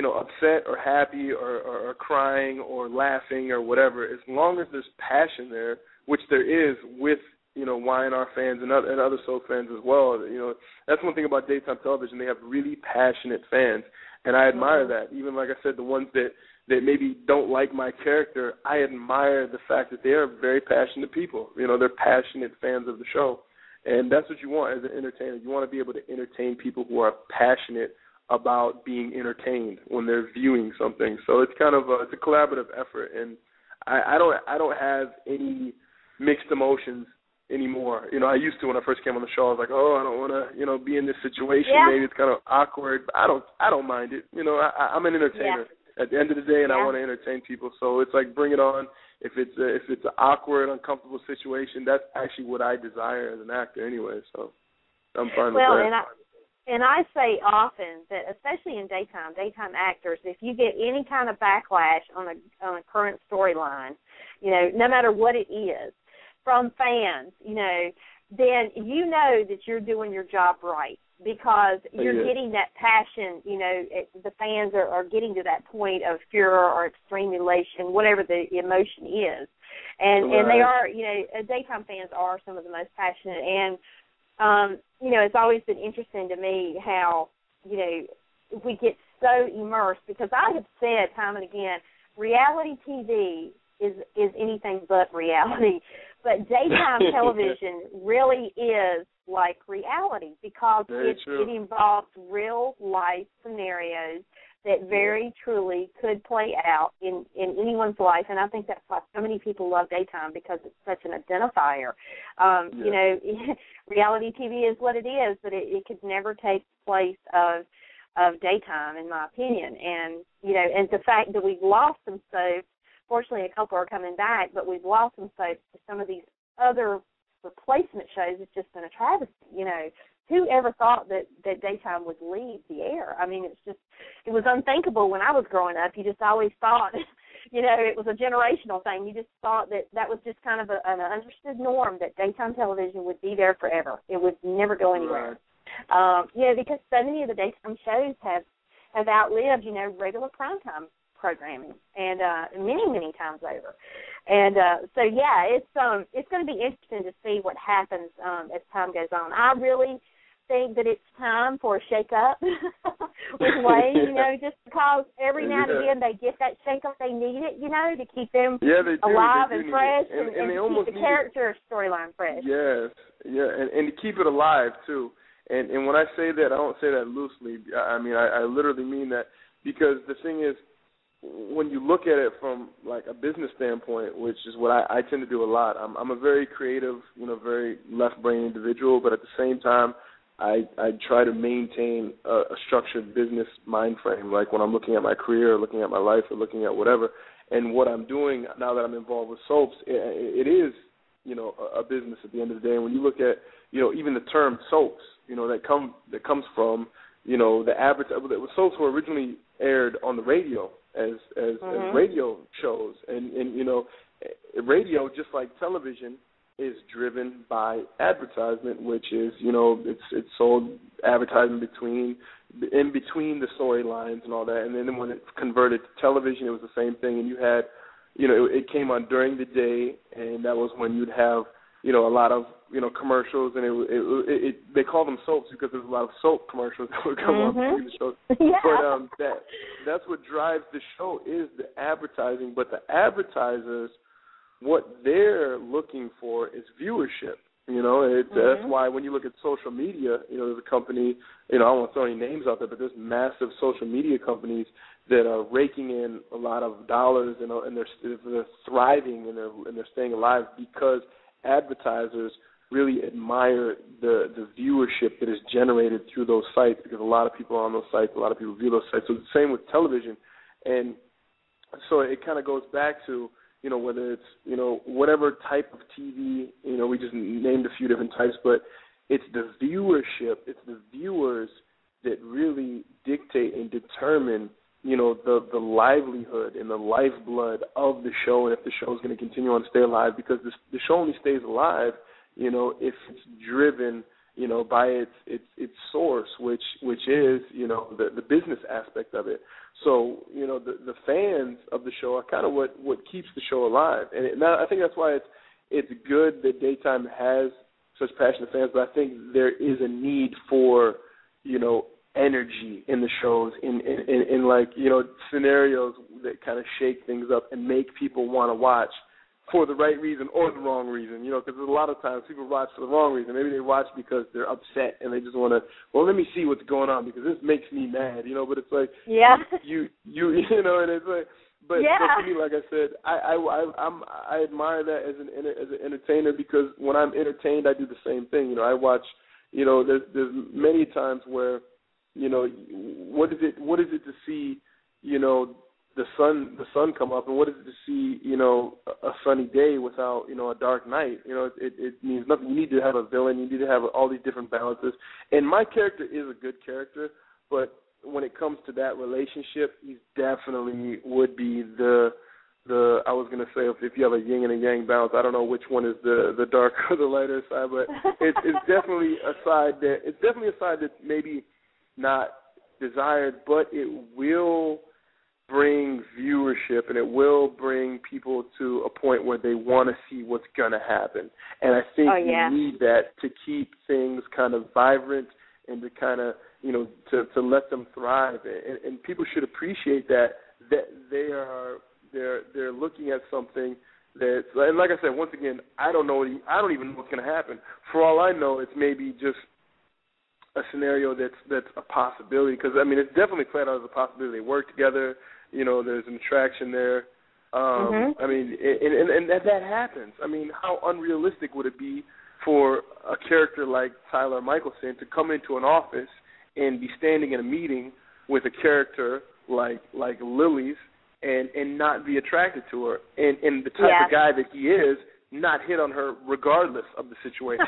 upset or happy or crying or laughing or whatever, as long as there's passion there, which there is with Y&R fans and other soap fans as well. That's one thing about daytime television. They have really passionate fans, and I admire that. Even, like I said, the ones that maybe don't like my character, I admire the fact that they are very passionate people. They're passionate fans of the show, and that's what you want as an entertainer. You want to be able to entertain people who are passionate about being entertained when they're viewing something. So it's kind of it's a collaborative effort, and I don't have any mixed emotions anymore. I used to when I first came on the show. I was like, oh, I don't want to, be in this situation. Yeah. Maybe it's kind of awkward, but I don't mind it. I'm an entertainer at the end of the day, and I want to entertain people. So it's like, bring it on. If it's an awkward, uncomfortable situation, that's actually what I desire as an actor anyway. So I'm fine with that. And I say often that, especially in daytime actors, if you get any kind of backlash on a current storyline, no matter what it is, from fans, then that you're doing your job right, because you're getting that passion, the fans are getting to that point of furor or extreme elation, whatever the emotion is. And they are, daytime fans are some of the most passionate. And, it's always been interesting to me how, we get so immersed, because I have said time and again, reality TV is anything but reality. But daytime television really is like reality, because it involves real life scenarios that very truly could play out in anyone's life. And I think that's why so many people love daytime, because it's such an identifier. Reality TV is what it is, but it could never take the place of daytime, in my opinion. And, and the fact that we've lost them soaps, fortunately a couple are coming back, but we've lost them soaps to some of these other replacement shows. It's just been a travesty, Who ever thought that daytime would leave the air? I mean, it was unthinkable when I was growing up. You just always thought, it was a generational thing. You just thought that was just kind of an understood norm, that daytime television would be there forever. It would never go anywhere. Right. Because so many of the daytime shows have outlived, regular primetime programming, and many times over. And it's going to be interesting to see what happens as time goes on. I really think that it's time for a shake-up with Wayne, you know, just because every now and again they get that shake-up, they need it, you know, to keep them alive and fresh and to keep the character storyline fresh. Yes, and to keep it alive, too. And when I say that, I don't say that loosely. I mean, I literally mean that, because the thing is, when you look at it from like a business standpoint, which is what I tend to do a lot, I'm a very creative, you know, very left-brain individual, but at the same time, I try to maintain a structured business mind frame, like when I'm looking at my career, or looking at my life, or looking at whatever. And what I'm doing now that I'm involved with soaps, it is, you know, a business at the end of the day. And when you look at, you know, even the term soaps, you know, that comes from, you know, the soaps were originally aired on the radio as radio shows, and you know, radio, just like television, is driven by advertisement, which is, you know, it's sold advertising in between the storylines and all that. And then when it converted to television, it was the same thing. And you had, you know, it came on during the day, and that was when you'd have, you know, a lot of, you know, commercials, and they call them soaps because there's a lot of soap commercials that would come on between the shows. Yeah. But that's what drives the show, is the advertising. But the advertisers, what they're looking for is viewership. You know, that's why when you look at social media, you know, there's a company, you know, I don't want to throw any names out there, but there's massive social media companies that are raking in a lot of dollars, you know, and they're thriving and they're staying alive because advertisers really admire the viewership that is generated through those sites, because a lot of people are on those sites, a lot of people view those sites. So it's the same with television. And so it kind of goes back to, you know, whether it's, you know, whatever type of TV, you know, we just named a few different types, but it's the viewership, it's the viewers that really dictate and determine, you know, the livelihood and the lifeblood of the show, and if the show is going to continue on to stay alive, because the show only stays alive, you know, if it's driven, you know, by its source, which is, you know, the business aspect of it. So, you know, the fans of the show are kind of what keeps the show alive. And I think that's why it's good that Daytime has such passionate fans, but I think there is a need for, you know, energy in the shows, in like, you know, scenarios that kind of shake things up and make people want to watch for the right reason or the wrong reason, you know, because a lot of times people watch for the wrong reason. Maybe they watch because they're upset and they just want to, well, let me see what's going on because this makes me mad, you know, but it's like, you know, and it's like, but for me, like I said, I admire that as an entertainer, because when I'm entertained, I do the same thing. You know, I watch, you know, there's many times where, you know, what is it to see, you know, the sun come up, and what is it to see, you know, a sunny day without, you know, a dark night? You know, it means nothing. You need to have a villain. You need to have all these different balances. And my character is a good character, but when it comes to that relationship, he definitely would be the I was going to say, if you have a yin and a yang balance, I don't know which one is the darker or the lighter side, but it's definitely a side that maybe not desired, but it will bring viewership, and it will bring people to a point where they want to see what's going to happen. And I think you need that to keep things kind of vibrant and to kind of, you know, to let them thrive. And people should appreciate that they're looking at something that's, and like I said, once again, I don't even know what's going to happen. For all I know, it's maybe just a scenario that's a possibility, because I mean, it's definitely played out as a possibility. They work together, you know, there's an attraction there. I mean, and that happens. I mean, how unrealistic would it be for a character like Tyler Michaelson to come into an office and be standing in a meeting with a character like Lilies and not be attracted to her, and the type of guy that he is, not hit on her regardless of the situation.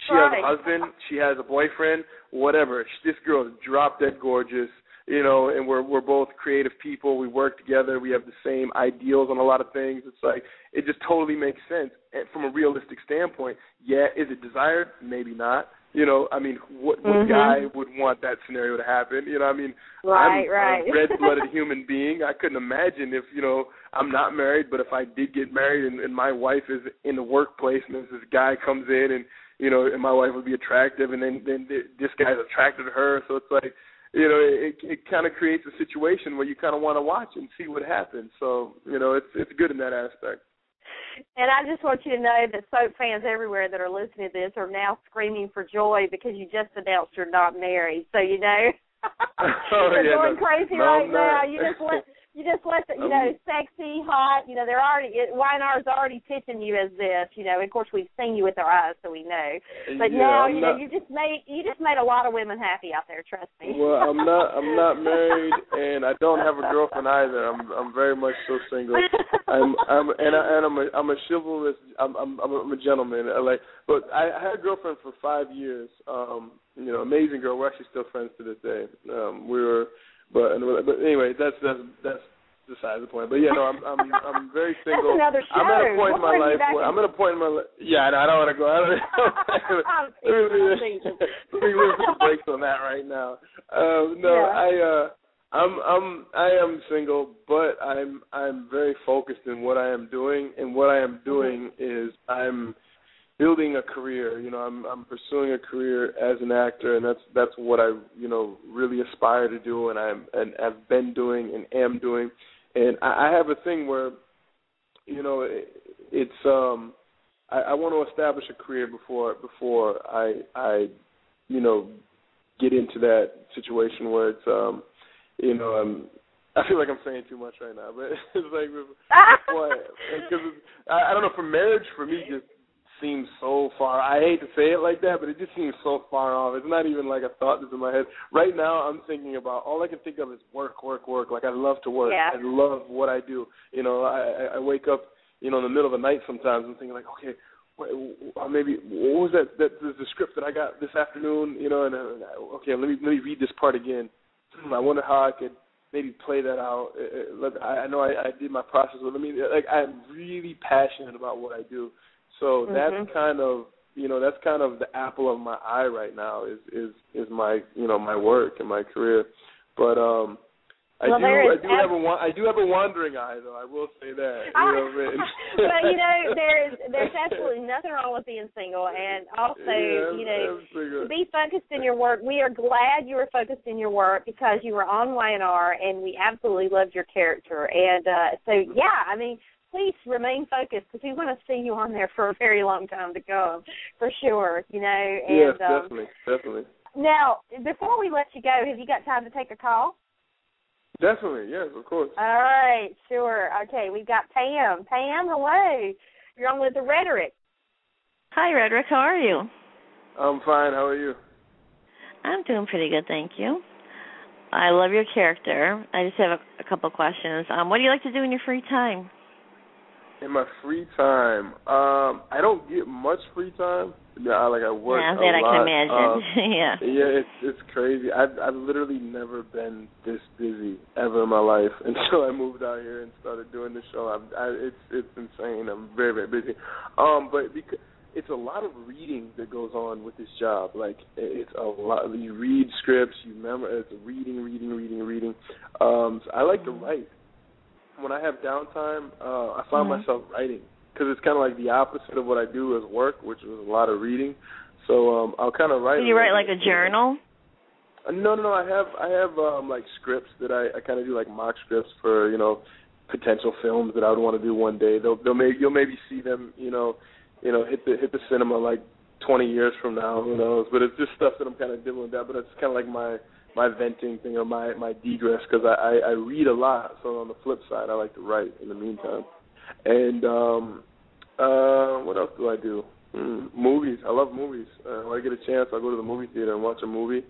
She has a husband, she has a boyfriend, whatever. This girl is drop dead gorgeous, you know, and we're both creative people. We work together. We have the same ideals on a lot of things. It's like, it just totally makes sense. And from a realistic standpoint, is it desired? Maybe not. You know, I mean, what guy would want that scenario to happen? You know, I mean, I'm a red-blooded human being. I couldn't imagine if, you know, I'm not married, but if I did get married and my wife is in the workplace and this guy comes in and, and my wife would be attractive, and then this guy's attracted to her. So it's like, it kind of creates a situation where you kind of want to watch and see what happens. So, it's good in that aspect. And I just want you to know that soap fans everywhere that are listening to this are now screaming for joy because you just announced you're not married. So, they're going crazy right now. You just let the, sexy, hot, they're already, YNR's already pitching you as this, of course we've seen you with our eyes, so we know. But now, you just made a lot of women happy out there, trust me. Well, I'm not married, and I don't have a girlfriend either. I'm very much so single. I'm a chivalrous, I'm a gentleman. But I had a girlfriend for 5 years, amazing girl. We're actually still friends to this day. But anyway, that's besides the point. But I'm very single. That's another show. I'm at a point in my life where I don't want to go. Let me lose the brakes on that right now. I am single, but I'm very focused in what I am doing, and what I am doing is I'm building a career. I'm pursuing a career as an actor, and that's what I really aspire to do, and I've been doing and am doing. And I have a thing where it's I want to establish a career before I get into that situation where it's I feel like I'm saying too much right now, but it's like because I don't know, for marriage for me just seems so far. I hate to say it like that, but it just seems so far off. It's not even like a thought that's in my head. Right now, I'm thinking about, all I can think of is work. Like, I love to work. Yeah. I love what I do. I wake up, in the middle of the night sometimes and thinking like, okay, maybe what was that the script that I got this afternoon, okay, let me read this part again. I wonder how I could maybe play that out. I know I did my process with I'm really passionate about what I do. So that's kind of the apple of my eye right now is my my work and my career. But I do have a wandering eye, though. I will say that. But there's absolutely nothing wrong with being single, and also to be focused in your work. We are glad you were focused in your work because you were on YNR, and we absolutely loved your character. And please remain focused because we want to see you on there for a very long time to come, for sure. Yes, definitely. Now, before we let you go, have you got time to take a call? Definitely, yes, of course. All right, sure. Okay, we've got Pam. Pam, hello. You're on with the Redaric. Hi, Redaric. How are you? I'm fine. How are you? I'm doing pretty good, thank you. I love your character. I just have a couple questions. What do you like to do in your free time? In my free time, I don't get much free time. I work a lot. I can imagine. Yeah, it's crazy. I've literally never been this busy ever in my life until I moved out here and started doing this show. It's insane. I'm very, very busy. But because it's a lot of reading that goes on with this job. It's a lot. You read scripts. You remember. It's reading. So I like to write. When I have downtime, I find myself writing because it's kind of like the opposite of what I do as work, which is a lot of reading. So I'll kind of write. Do you write like a journal? No. I have scripts that I kind of do, like mock scripts for potential films that I would want to do one day. You'll maybe see them hit the cinema 20 years from now. Who knows? But it's just stuff that I'm kind of dibbling down. But it's kind of like my venting thing or my degress because I read a lot. So on the flip side, I like to write in the meantime. And what else do I do? Movies. I love movies. When I get a chance, I'll go to the movie theater and watch a movie.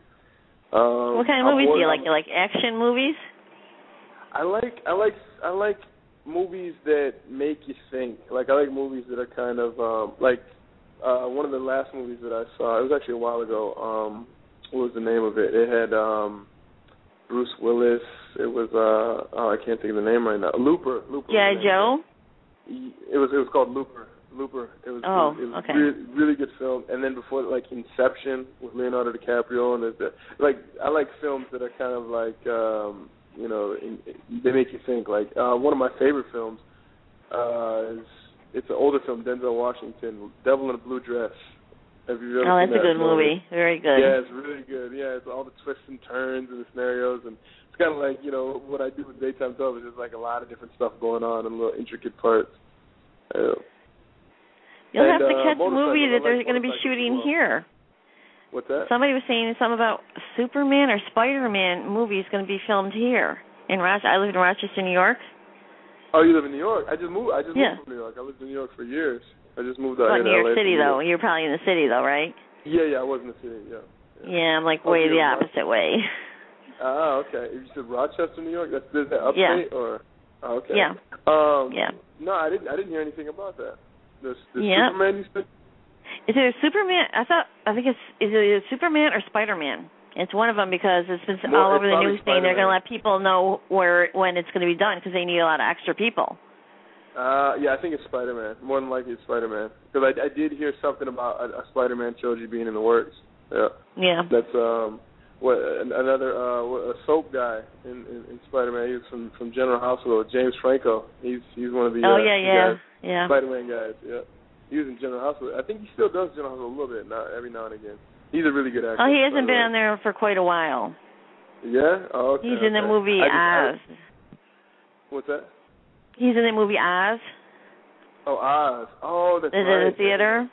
What kind of movies do you like? You like action movies? I like movies that make you think. I like movies that are kind of one of the last movies that I saw. It was actually a while ago. What was the name of it? It had Bruce Willis. It was I can't think of the name right now. Looper. G.I. Joe? It was called Looper. It was okay. really good film. And then before Inception with Leonardo DiCaprio, and I like films that are kind of they make you think. One of my favorite films it's an older film, Denzel Washington, Devil in a Blue Dress. Have you ever Oh, seen that's that? a good movie. Very good. Yeah, it's really good. Yeah, it's all the twists and turns and the scenarios, and it's kind of like, you know, what I do with daytime television is like a lot of different stuff going on and little intricate parts. You'll have to catch a movie that they're going to be shooting here. What's that? Somebody was saying something about Superman or SpiderMan movie is going to be filmed here in Rochester. I live in Rochester, New York. Oh, you live in New York? I just moved Yeah. from New York. I lived in New York for years. I just moved out Well, here New York LA City, though. You're probably in the city, though, right? Yeah, I was in the city, Yeah, I'm like way the opposite way. Ah, okay. You said Rochester, New York? Is that upstate? Yeah. Or? Oh, okay. Yeah. Yeah. No, I didn't hear anything about that. The yeah. Superman, you said? Is it a Superman? I think is it a Superman or Spider-Man? It's one of them because it's been all over the news saying they're going to let people know when it's going to be done because they need a lot of extra people. Yeah, I think it's Spider-Man. More than likely it's Spider-Man. Because I did hear something about a Spider-Man trilogy being in the works. Yeah. Yeah. That's a soap guy in Spider-Man. He was from General Hospital, James Franco. He's one of the guys, Spider-Man guys. Yeah. He was in General Hospital. I think he still does General Hospital a little bit every now and again. He's a really good actor. Oh, he hasn't been on there for quite a while. Yeah? Oh, okay. He's in the movie Oz. What's that? He's in the movie Oz. Oh, Oz. Oh, that's right. Is it a theater?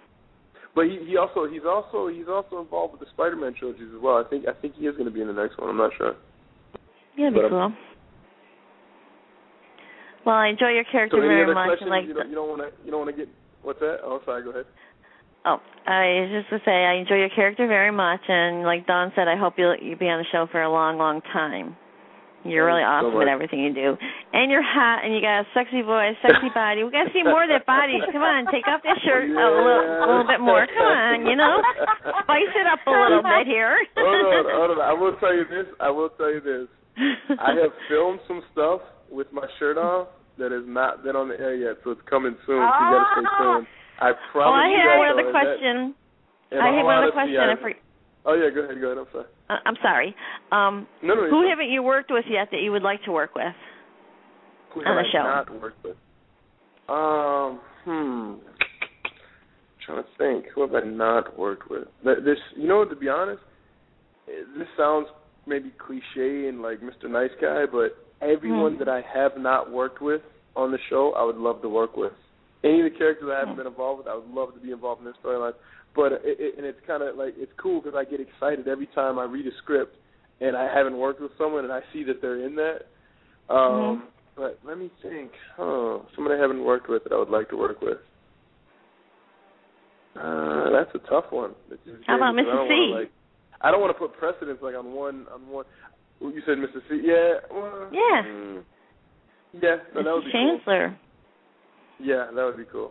But he's also involved with the Spider-Man trilogies as well. I think he is going to be in the next one. I'm not sure. Yeah, that'd be cool. Well, I enjoy your character very much. And like, you don't want to get. What's that? Oh, sorry. Go ahead. Oh, I was just to say I enjoy your character very much, and like Dawn said, I hope you'll be on the show for a long, long time. You're really awesome at everything you do, and you're hot, and you got a sexy voice, sexy body. We got to see more of that body. Come on, take off that shirt a little bit more. Come on, spice it up a little bit here. Hold on. I will tell you this. I have filmed some stuff with my shirt off that has not been on the air yet, so it's coming soon. So you got to stay tuned. I promise you. I have one other question. Oh yeah, go ahead. I'm sorry. I'm sorry. No, who haven't you worked with yet that you would like to work with on the show? Not worked with? Trying to think. Who have I not worked with? This, to be honest, this sounds maybe cliche and like Mr. Nice Guy, but everyone that I have not worked with on the show, I would love to work with. Any of the characters I haven't been involved with, I would love to be involved in their storylines. But it's kind of like, it's cool because I get excited every time I read a script and I haven't worked with someone and I see that they're in that. But let me think. Someone I haven't worked with that I would like to work with. That's a tough one. How about Mr. C? I don't want to put precedence like on one. You said Mr. C? Yeah. Well, yeah. Yeah. No, that would be Chancellor. Cool. Yeah, that would be cool.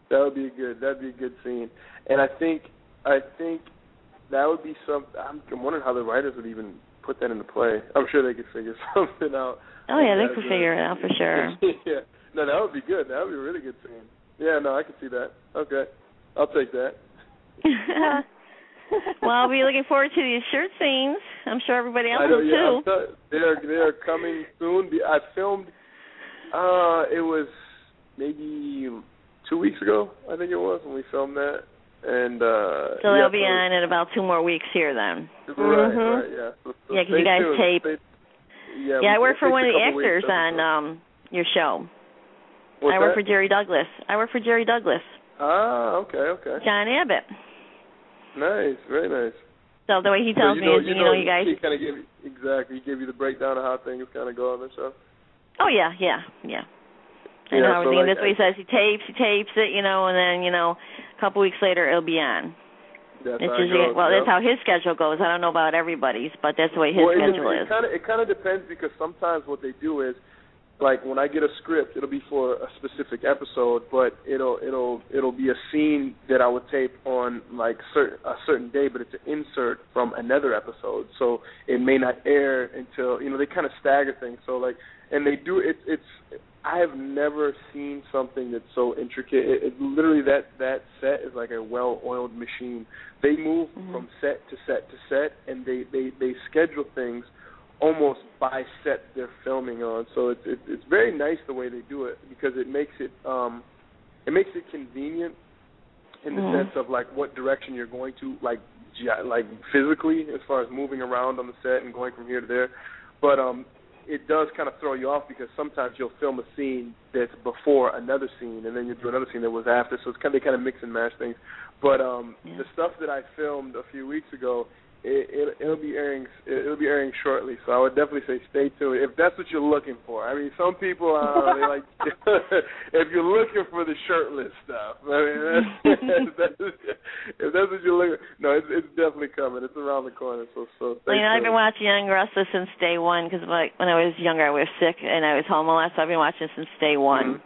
That'd be a good scene. And I think that would be I'm wondering how the writers would even put that into play. I'm sure they could figure something out. Oh yeah, they could figure it out for sure. Yeah. No, that would be good. That would be a really good scene. Yeah, no, I can see that. Okay. I'll take that. Well, I'll be looking forward to these shirt scenes. I'm sure everybody else will too. They are coming soon. I filmed. It was maybe 2 weeks ago, I think it was, when we filmed that. And so they'll be on in about 2 more weeks here then. Right, yeah. So yeah, because you guys tape. I work for one of the actors on your show. What's I work that? for Jerry Douglas. Ah, okay. John Abbott. Nice, very nice. So the way he tells me is, you guys. He kind of he gave you the breakdown of how things kind of go on the show. Oh yeah. I know everything. This way he says he tapes it, and then a couple weeks later it'll be on. That's it's how it usually, goes. well, that's how his schedule goes. I don't know about everybody's, but that's the way his schedule is. It kind of depends because sometimes what they do is, like when I get a script, it'll be for a specific episode, but it'll be a scene that I would tape on like a certain day, but it's an insert from another episode, so it may not air until they kind of stagger things. So like, and they do it's. I have never seen something that's so intricate. It literally that set is like a well-oiled machine. They move from set to set to set, and they schedule things almost by set they're filming on. So it's very nice the way they do it because it makes it convenient in the sense of like what direction you're going to, like physically, as far as moving around on the set and going from here to there. But it does kind of throw you off because sometimes you'll film a scene that's before another scene, and then you do another scene that was after. So they kind of mix and match things. But the stuff that I filmed a few weeks ago, it'll be airing shortly. So I would definitely say stay tuned if that's what you're looking for. I mean, some people they like if you're looking for the shirtless stuff. I mean, if that's what you're looking. No, it's definitely coming. It's around the corner. So stay tuned. I've been watching Young and the Restless since day one because when I was younger I was sick and I was home a lot, so I've been watching it since day one.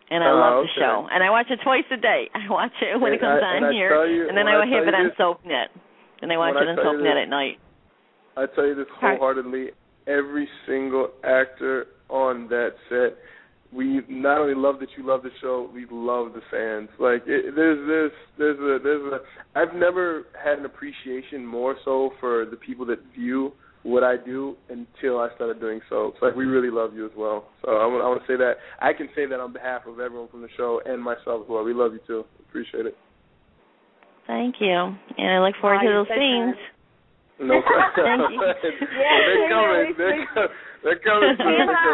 And I love the show. And I watch it twice a day. I watch it when it comes on here, and then I have it on SoapNet. And they watch it on SoapNet at night. I tell you this wholeheartedly, every single actor on that set, we not only love that you love the show, we love the fans. Like there's a I've never had an appreciation more so for the people that view what I do until I started doing soaps. Like we really love you as well. So I want to say that. I can say that on behalf of everyone from the show and myself as well. We love you too. Appreciate it. Thank you, and I look forward to those scenes. No problem. Thank you. They're coming soon. All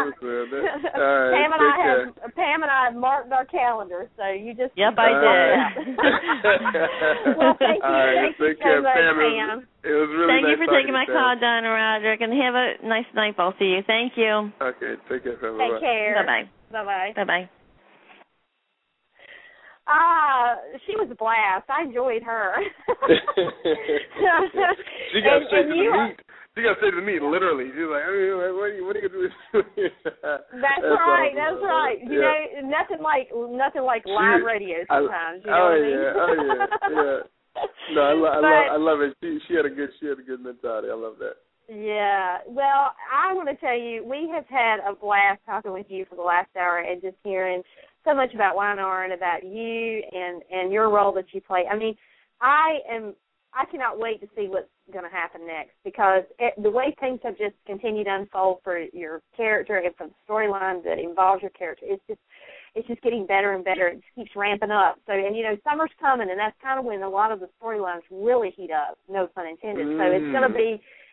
right, Pam and I have marked our calendars, so you just... Yep, I did. Well, thank you. Right, thank you so much, Pam. It was really nice. Thank you for taking my call, Pam. Don and Roderick, and have a nice night, both of you. Thank you. Okay, take care, Pam. Take care. Bye-bye. Bye-bye. Bye-bye. She was a blast. I enjoyed her. She got straight to the meat. She got straight to the meat, literally. She was like, what are you going to do? That's right. That's right. You know, nothing like live radio sometimes. You know what I mean? Yeah. No, I love it. She had a good mentality. I love that. Yeah. Well, I want to tell you, we have had a blast talking with you for the last hour and just hearing so much about Y&R and about you and your role that you play. I mean, I cannot wait to see what's going to happen next because the way things have just continued to unfold for your character and for the storyline that involves your character, it's just getting better and better. It just keeps ramping up. So, and you know, summer's coming, and that's kind of when a lot of the storylines really heat up. No pun intended. So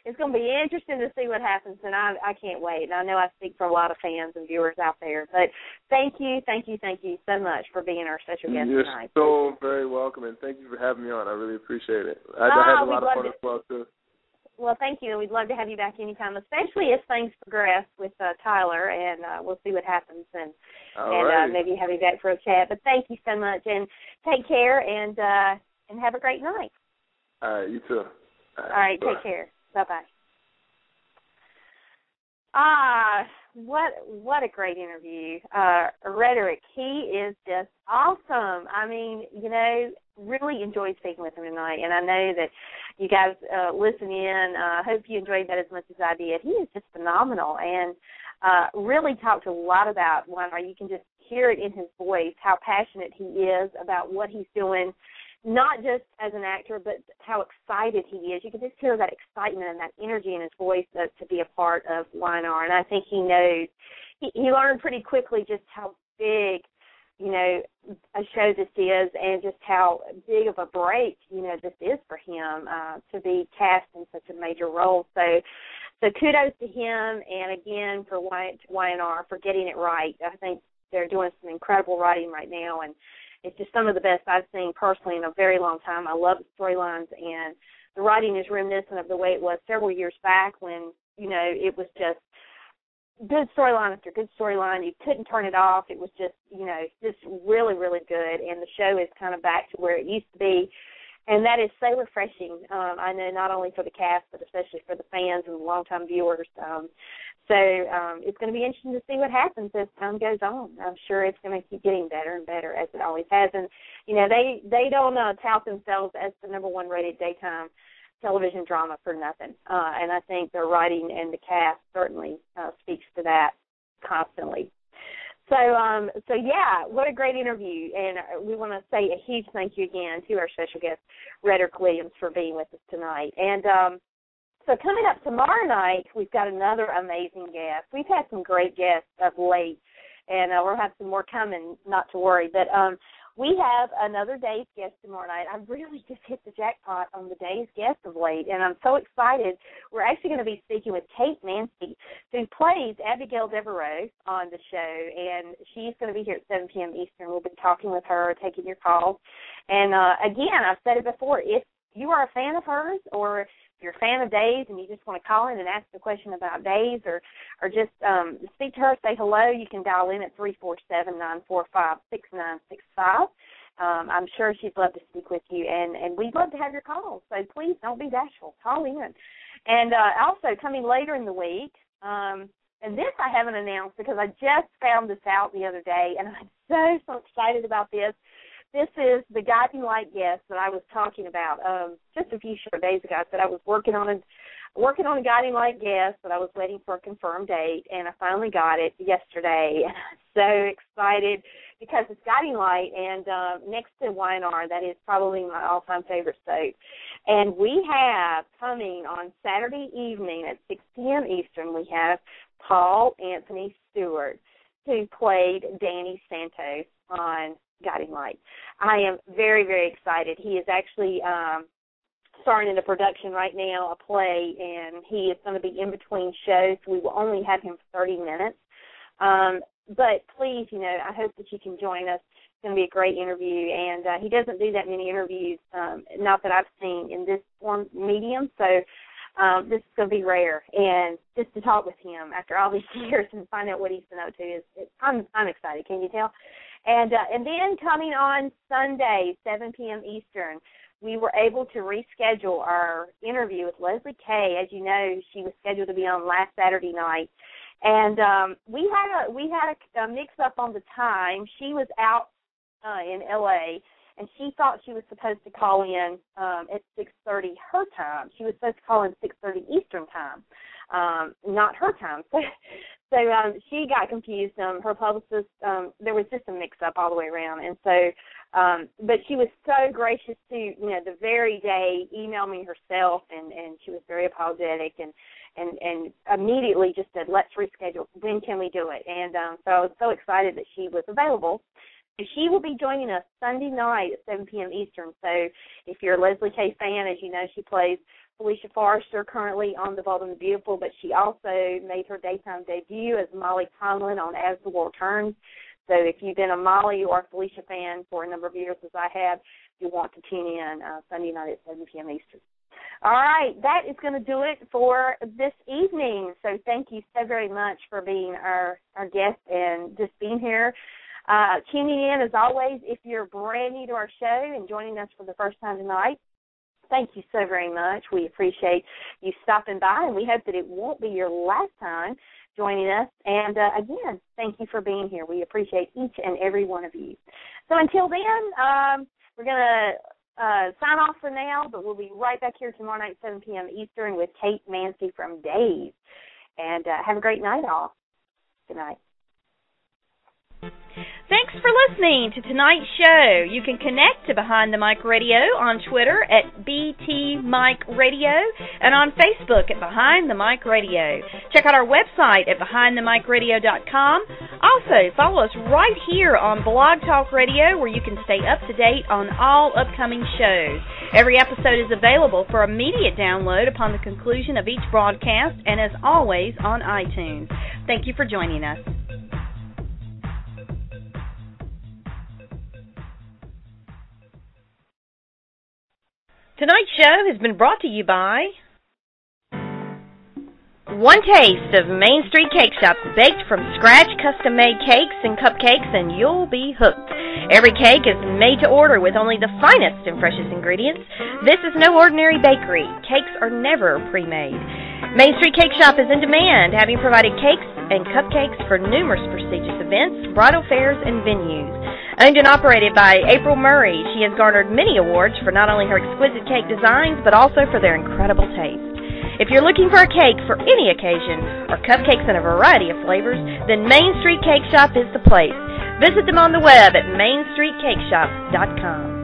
it's going to be interesting to see what happens, and I can't wait. And I know I speak for a lot of fans and viewers out there. But thank you so much for being our special guest tonight. You're so very welcome, and thank you for having me on. I really appreciate it. I had a lot of fun as well, too. Well, thank you. We'd love to have you back anytime, especially as things progress with Tyler, and we'll see what happens, and maybe have you back for a chat. But thank you so much, and take care, and have a great night. All right, you too. All right, take care. Bye-bye. What a great interview. Redaric, he is just awesome. I mean, you know, really enjoyed speaking with him tonight, and I know that you guys listen in. I hope you enjoyed that as much as I did. He is just phenomenal and really talked a lot about Y&R. You can just hear it in his voice, how passionate he is about what he's doing, not just as an actor, but how excited he is. You can just hear that excitement and that energy in his voice to be a part of Y&R. And I think he knows, he learned pretty quickly just how big, you know, a show this is and just how big of a break, you know, this is for him to be cast in such a major role. So kudos to him, and again for Y&R for getting it right. I think they're doing some incredible writing right now, and it's just some of the best I've seen personally in a very long time. I love the storylines, and the writing is reminiscent of the way it was several years back when, you know, it was just good storyline after good storyline. You couldn't turn it off. It was just, you know, just really, really good, and the show is kind of back to where it used to be, and that is so refreshing. I know not only for the cast, but especially for the fans and the longtime viewers. So it's going to be interesting to see what happens as time goes on. I'm sure it's going to keep getting better and better, as it always has. And, you know, they don't tout themselves as the #1 rated daytime television drama for nothing. And I think their writing and the cast certainly speaks to that constantly. So yeah, what a great interview. And we want to say a huge thank you again to our special guest, Redaric Williams, for being with us tonight. And so coming up tomorrow night, we've got another amazing guest. We've had some great guests of late, and we'll have some more coming, not to worry. But we have another day's guest tomorrow night. I've really just hit the jackpot on the day's guest of late, and I'm so excited. We're actually going to be speaking with Kate Mancy, who plays Abigail Devereaux on the show, and she's going to be here at 7 p.m. Eastern. We'll be talking with her, taking your calls. And, again, I've said it before, if you are a fan of hers, or if you're a fan of Days and you just want to call in and ask a question about Days, or just speak to her, say hello, you can dial in at 347-945-6965. I'm sure she'd love to speak with you, and we'd love to have your calls. So please don't be bashful. Call in. And also coming later in the week, and this I haven't announced because I just found this out the other day, and I'm so excited about this. This is the guiding light guest that I was talking about just a few short days ago. I said I was working on a guiding light guest, but I was waiting for a confirmed date, and I finally got it yesterday. And I'm so excited because it's guiding light, and next to Y&R, that is probably my all-time favorite soap. And we have coming on Saturday evening at 6 p.m. Eastern, we have Paul Anthony Stewart, who played Danny Santos on Guiding Light. I am very, very excited. He is actually starting into production right now, a play, and he is going to be in between shows. We will only have him for 30 minutes. But please, I hope that you can join us. It's going to be a great interview, and he doesn't do that many interviews, not that I've seen in this form medium, so this is going to be rare. And just to talk with him after all these years and find out what he's been up to, I'm excited. Can you tell? And then coming on Sunday, 7 p.m. Eastern, we were able to reschedule our interview with Leslie Kay. As you know, she was scheduled to be on last Saturday night. And we had a mix-up on the time. She was out in L.A., and she thought she was supposed to call in at 6:30 her time. She was supposed to call in 6:30 Eastern time, not her time. So she got confused. Her publicist, there was just a mix-up all the way around. And so, but she was so gracious to, the very day email me herself, and she was very apologetic and immediately just said, let's reschedule. When can we do it? And so I was so excited that she was available. And she will be joining us Sunday night at 7 p.m. Eastern. So if you're a Leslie Kay fan, as you know, she plays Felicia Forrester currently on The Bold and the Beautiful, but she also made her daytime debut as Molly Tomlin on As the World Turns. So if you've been a Molly or a Felicia fan for a number of years, as I have, you want to tune in Sunday night at 7 p.m. Eastern. All right, that is going to do it for this evening. So thank you so very much for being our guest and just being here. Tuning in, as always, if you're brand new to our show and joining us for the first time tonight, thank you so very much. We appreciate you stopping by, and we hope that it won't be your last time joining us. And, again, thank you for being here. We appreciate each and every one of you. So until then, we're going to sign off for now, but we'll be right back here tomorrow night, 7 p.m. Eastern, with Kate Mancy from Days. And have a great night, all. Good night. Thanks for listening to tonight's show. You can connect to Behind the Mic Radio on Twitter at BT Mic Radio and on Facebook at Behind the Mic Radio. Check out our website at BehindTheMicRadio.com. Also, follow us right here on Blog Talk Radio, where you can stay up to date on all upcoming shows. Every episode is available for immediate download upon the conclusion of each broadcast, and as always on iTunes. Thank you for joining us. Tonight's show has been brought to you by One Taste of Main Street Cake Shop, baked from scratch, custom-made cakes and cupcakes, and you'll be hooked. Every cake is made to order with only the finest and freshest ingredients. This is no ordinary bakery. Cakes are never pre-made. Main Street Cake Shop is in demand, having provided cakes and cupcakes for numerous prestigious events, bridal fairs, and venues. Owned and operated by April Murray, she has garnered many awards for not only her exquisite cake designs, but also for their incredible taste. If you're looking for a cake for any occasion, or cupcakes in a variety of flavors, then Main Street Cake Shop is the place. Visit them on the web at mainstreetcakeshop.com.